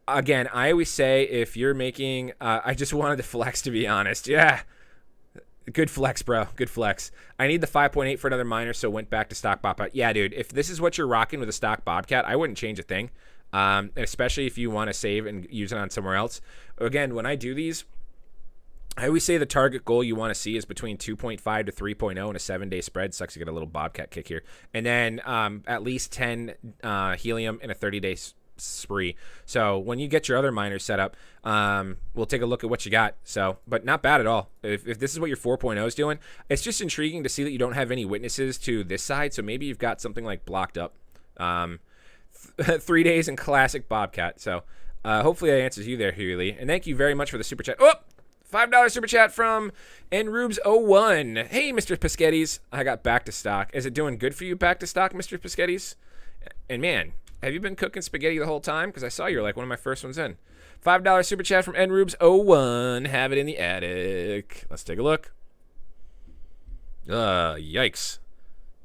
Again, I always say if you're making, I just wanted to flex, to be honest. Yeah. Good flex, bro. Good flex. I need the 5.8 for another miner, so went back to stock Bobcat. Yeah, dude, if this is what you're rocking with a stock Bobcat, I wouldn't change a thing, especially if you want to save and use it on somewhere else. Again, when I do these, I always say the target goal you want to see is between 2.5 to 3.0 in a 7-day spread. Sucks to get a little Bobcat kick here. And then at least 10 helium in a 30-day spree. So when you get your other miners set up, we'll take a look at what you got. So, but not bad at all. If this is what your 4.0 is doing, it's just intriguing to see that you don't have any witnesses to this side. So maybe you've got something like blocked up. 3 days in classic Bobcat. So hopefully that answers you there, Huli. And thank you very much for the super chat. Oh, $5 super chat from nrubes01. Hey, Mr. Piscettis. I got back to stock. Is it doing good for you back to stock, Mr. Piscettis? And man, have you been cooking spaghetti the whole time? Because I saw you were like one of my first ones in. $5 super chat from nrubes01. Have it in the attic. Let's take a look. Yikes.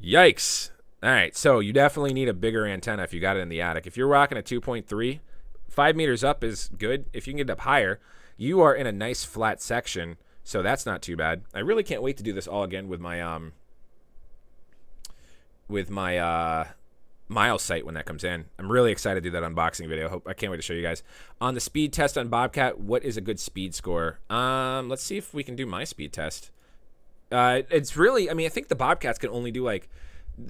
Yikes. All right, so you definitely need a bigger antenna if you got it in the attic. If you're rocking a 2.3, 5 meters up is good. If you can get it up higher, you are in a nice flat section, so that's not too bad. I really can't wait to do this all again with my Miles site when that comes in. I'm really excited to do that unboxing video. I can't wait to show you guys. On the speed test on Bobcat, what is a good speed score? Let's see if we can do my speed test. It's really, I mean, I think the Bobcats can only do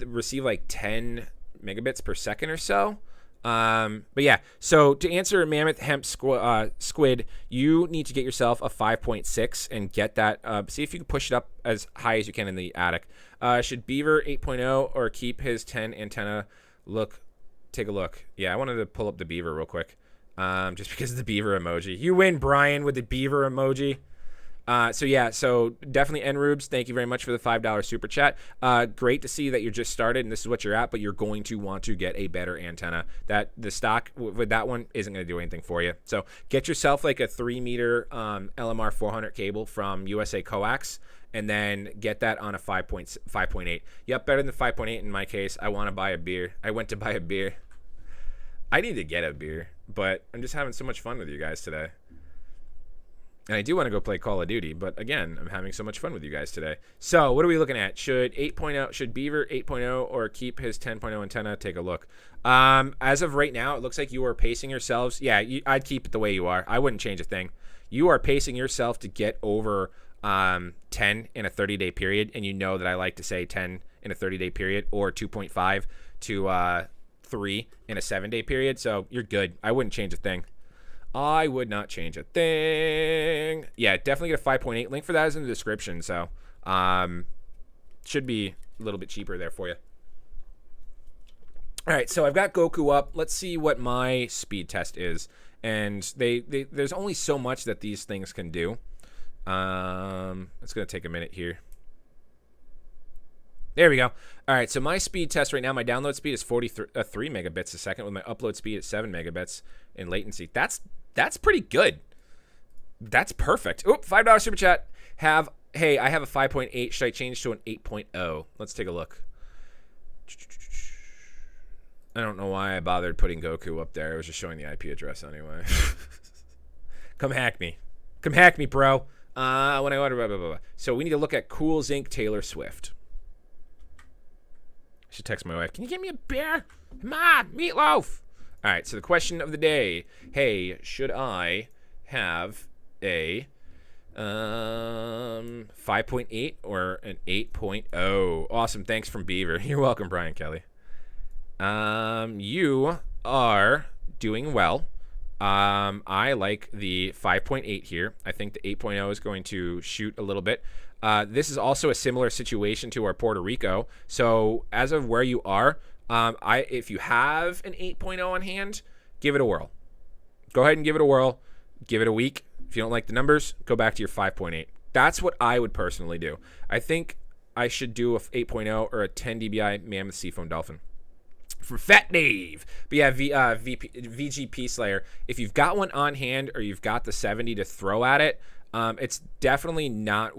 receive 10 megabits per second or so. But yeah, so to answer Mammoth Hemp Squid, you need to get yourself a 5.6 and get that. See if you can push it up as high as you can in the attic. Should Beaver 8.0 or keep his 10 antenna? Take a look. Yeah, I wanted to pull up the Beaver real quick, just because of the Beaver emoji. You win, Brian, with the Beaver emoji. So definitely nrubes, thank you very much for the $5 super chat. Great to see that you're just started and this is what you're at, but you're going to want to get a better antenna. That the stock with that one isn't going to do anything for you. So get yourself like a 3-meter LMR 400 cable from USA Coax, and then get that on a 5.8. Yep, better than 5.8 in my case. I want to buy a beer. I went to buy a beer. I need to get a beer, but I'm just having so much fun with you guys today. And I do want to go play Call of Duty, but again, I'm having so much fun with you guys today. So what are we looking at? Should Beaver 8.0 or keep his 10.0 antenna? Take a look. As of right now, it looks like you are pacing yourselves. Yeah, I'd keep it the way you are. I wouldn't change a thing. You are pacing yourself to get over 10 in a 30-day period, and you know that I like to say 10 in a 30-day period or 2.5 to 3 in a 7-day period. So you're good. I wouldn't change a thing. I would not change a thing. Yeah, definitely get a 5.8. Link for that is in the description. So should be a little bit cheaper there for you. All right, so I've got Goku up. Let's see what my speed test is. And there's only so much that these things can do. It's going to take a minute here. There we go. All right, so my speed test right now, my download speed is 43 megabits a second with my upload speed at 7 megabits in latency. That's pretty good. That's perfect. Oop, $5 super chat. Hey, I have a 5.8. Should I change to an 8.0? Let's take a look. I don't know why I bothered putting Goku up there. I was just showing the IP address anyway. Come hack me. Come hack me, bro. When I order, blah, blah, blah. So we need to look at Cool Zinc Taylor Swift. I should text my wife. Can you get me a beer? Mom, meatloaf. All right, so the question of the day. Hey, should I have a 5.8 or an 8.0? Awesome. Thanks from Beaver. You're welcome, Brian Kelly. You are doing well. I like the 5.8 here. I think the 8.0 is going to shoot a little bit. This is also a similar situation to our Puerto Rico. So as of where you are, if you have an 8.0 on hand, give it a whirl. Go ahead and give it a whirl. Give it a week. If you don't like the numbers, go back to your 5.8. That's what I would personally do. I think I should do a 8.0 or a 10 dBi Mammoth Seafoam Dolphin. From Fat Dave. But yeah, VGP Slayer. If you've got one on hand or you've got the 70 to throw at it, it's definitely not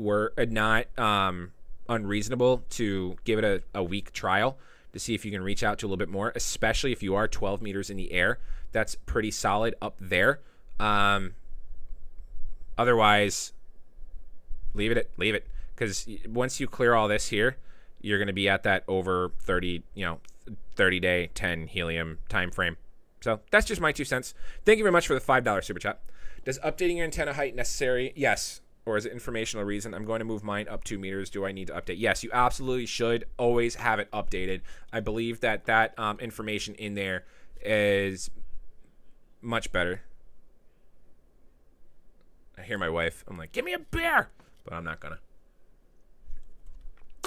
unreasonable to give it a week trial to see if you can reach out to a little bit more, especially if you are 12 meters in the air. That's pretty solid up there. Otherwise, leave it. Because once you clear all this here, you're going to be at that over 30-day 10 helium time frame. So that's just my 2 cents. Thank you very much for the $5 super chat. Does updating your antenna height necessary? Yes. Or is it informational reason? I'm going to move mine up 2 meters. Do I need to update? Yes, you absolutely should always have it updated. I believe that information in there is much better. I hear my wife. I'm like, give me a beer. But I'm not going to.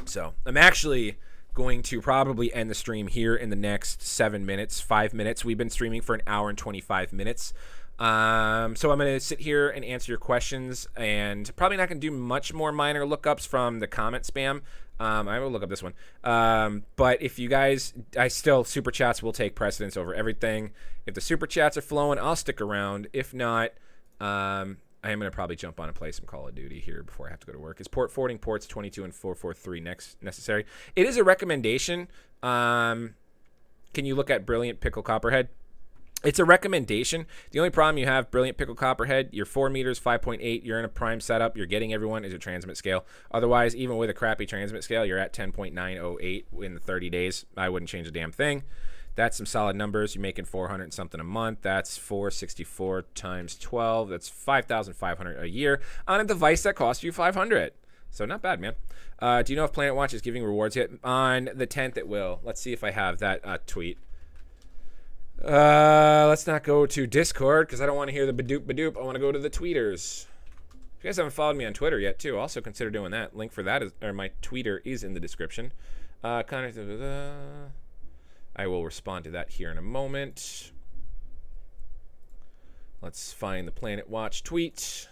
So I'm actually going to probably end the stream here in the next 5 minutes. We've been streaming for an hour and 25 minutes. So I'm going to sit here and answer your questions, and probably not going to do much more minor lookups from the comment spam. I will look up this one. But if you guys, super chats will take precedence over everything. If the super chats are flowing, I'll stick around. If not, I am going to probably jump on and play some Call of Duty here before I have to go to work. Is port forwarding ports 22 and 443 necessary? It is a recommendation. Can you look at Brilliant Pickle Copperhead? It's a recommendation. The only problem you have, Brilliant Pickle Copperhead, you're 4 meters, 5.8. You're in a prime setup. You're getting everyone is a transmit scale. Otherwise, even with a crappy transmit scale, you're at 10.908 in the 30 days. I wouldn't change a damn thing. That's some solid numbers. You're making 400 and something a month. That's 464 times 12. That's 5,500 a year on a device that costs you 500. So not bad, man. Do you know if Planet Watch is giving rewards yet? On the 10th, it will. Let's see if I have that tweet. Let's not go to Discord because I don't want to hear the badoop. I want to go to the tweeters. If you guys haven't followed me on Twitter yet, too, also consider doing that. Link for that my Twitter is in the description. I will respond to that here in a moment. Let's find the Planet Watch tweet.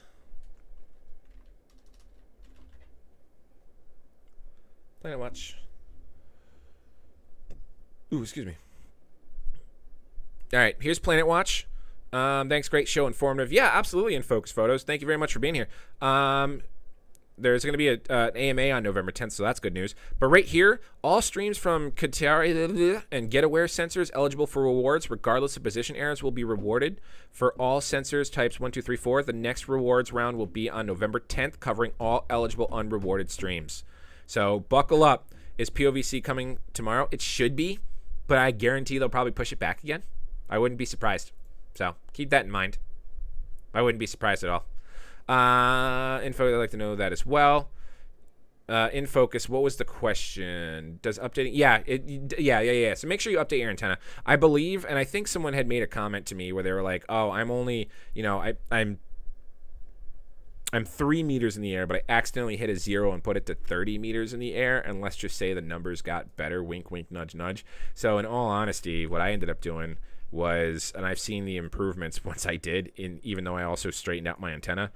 Planet Watch. Ooh, excuse me. All right, here's Planet Watch. Thanks, great show, informative. Yeah, absolutely, in Focus Photos. Thank you very much for being here. There's going to be an AMA on November 10th, so that's good news. But right here, all streams from Katari and GetAware sensors eligible for rewards, regardless of position errors, will be rewarded. For all sensors types 1, 2, 3, 4, the next rewards round will be on November 10th, covering all eligible unrewarded streams. So buckle up. Is POVC coming tomorrow? It should be, but I guarantee they'll probably push it back again. I wouldn't be surprised. So keep that in mind. I wouldn't be surprised at all. Info, I'd like to know that as well. In Focus, what was the question? Does updating? Yeah. So make sure you update your antenna. I believe, and I think someone had made a comment to me where they were like, "Oh, I'm only, I'm 3 meters in the air, but I accidentally hit a 0 and put it to 30 meters in the air. And let's just say the numbers got better. Wink, wink, nudge, nudge. So in all honesty, what I ended up doing was, and I've seen the improvements once I did, even though I also straightened out my antenna,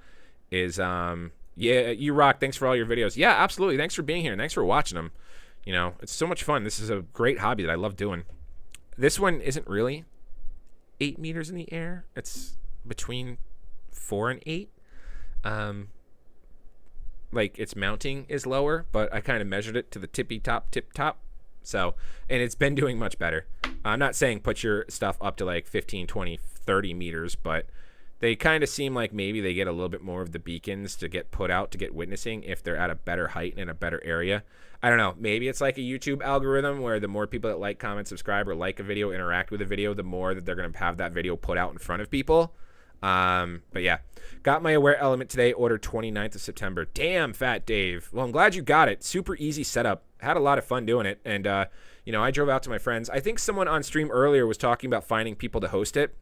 is yeah, you rock. Thanks for all your videos. Yeah, absolutely. Thanks for being here. Thanks for watching them. It's so much fun. This is a great hobby that I love doing. This one isn't really 8 meters in the air. It's between 4 and 8. Like its mounting is lower, but I kind of measured it to the tip top. So, and it's been doing much better. I'm not saying put your stuff up to like 15, 20, 30 meters, but they kind of seem like maybe they get a little bit more of the beacons to get put out to get witnessing if they're at a better height and in a better area. I don't know. Maybe it's like a YouTube algorithm where the more people that like, comment, subscribe, or like a video, interact with a video, the more that they're going to have that video put out in front of people. But yeah, got my Aware Element today, ordered 29th of September. Damn, Fat Dave. Well, I'm glad you got it. Super easy setup. Had a lot of fun doing it. And, I drove out to my friends. I think someone on stream earlier was talking about finding people to host it.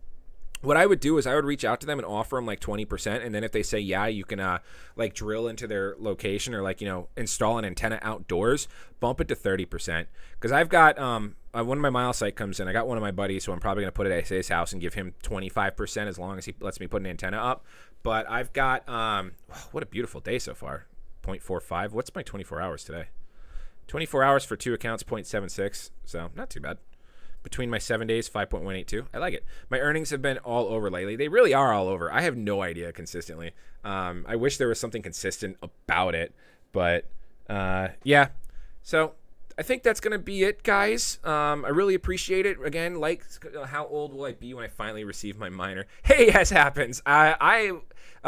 what I would do is I would reach out to them and offer them like 20%. And then if they say, yeah, you can like drill into their location or like, install an antenna outdoors, bump it to 30%. Because I've got one of my mile site comes in. I got one of my buddies, so I'm probably going to put it at his house and give him 25% as long as he lets me put an antenna up. But I've got, what a beautiful day so far. 0.45. What's my 24 hours today? 24 hours for 2 accounts, 0.76. So not too bad. Between my 7 days, 5.182. I like it. My earnings have been all over lately. They really are all over. I have no idea consistently. I wish there was something consistent about it. But, yeah. So, I think that's going to be it, guys. I really appreciate it. Again, like, how old will I be when I finally receive my miner? Hey, yes, happens.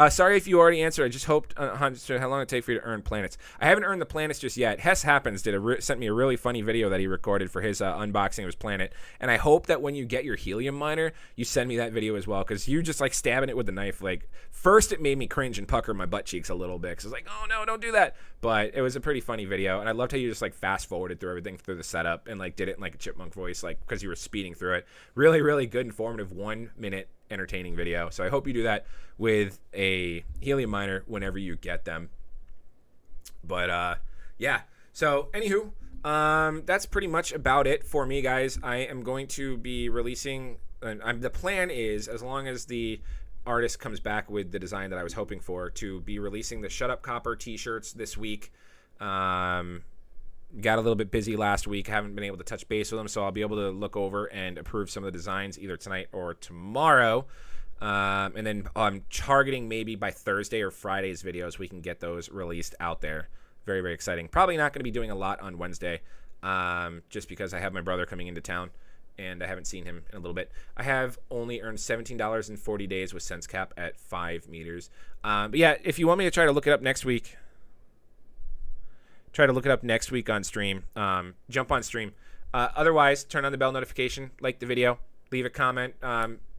Sorry if you already answered. I just hoped how long it take for you to earn planets. I haven't earned the planets just yet. Hess Happens sent me a really funny video that he recorded for his unboxing of his planet, and I hope that when you get your helium miner, you send me that video as well, because you just like stabbing it with the knife. Like, first it made me cringe and pucker my butt cheeks a little bit, because I was like, oh no, don't do that. But it was a pretty funny video, and I loved how you just like fast forwarded through everything through the setup and like did it in like a chipmunk voice, like because you were speeding through it. Really, really good, informative 1 minute entertaining video. So I hope you do that with a helium miner whenever you get them. But yeah, so anywho, that's pretty much about it for me, guys. I am going to be releasing, the plan is, as long as the artist comes back with the design that I was hoping for, to be releasing the Shut Up Copper t-shirts this week. Got a little bit busy last week, haven't been able to touch base with them, so I'll be able to look over and approve some of the designs either tonight or tomorrow. And then I'm targeting maybe by Thursday or Friday's videos we can get those released out there. Very, very exciting. Probably not going to be doing a lot on Wednesday, just because I have my brother coming into town and I haven't seen him in a little bit. I have only earned $17 in 40 days with SenseCap at 5 meters. But yeah, if you want me to try to look it up next week, on stream. Jump on stream. Otherwise, turn on the bell notification, like the video, leave a comment,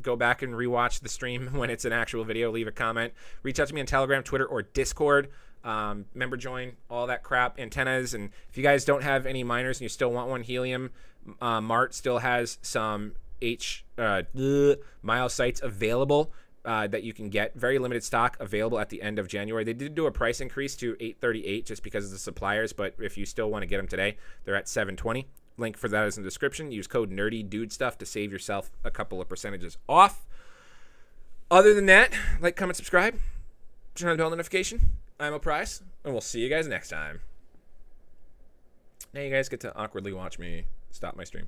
go back and rewatch the stream when it's an actual video, leave a comment. Reach out to me on Telegram, Twitter, or Discord. Member join, all that crap, antennas. And if you guys don't have any miners and you still want one, Helium Mart still has some mile sites available. That you can get. Very limited stock available at the end of January. They did do a price increase to $838 just because of the suppliers, but if you still want to get them today, they're at $720. Link for that is in the description. Use code NERDYDUDESTUFF to save yourself a couple of percentages off. Other than that, like, comment, subscribe, turn on the bell notification. I'm O'Price, and we'll see you guys next time. Now you guys get to awkwardly watch me stop my stream.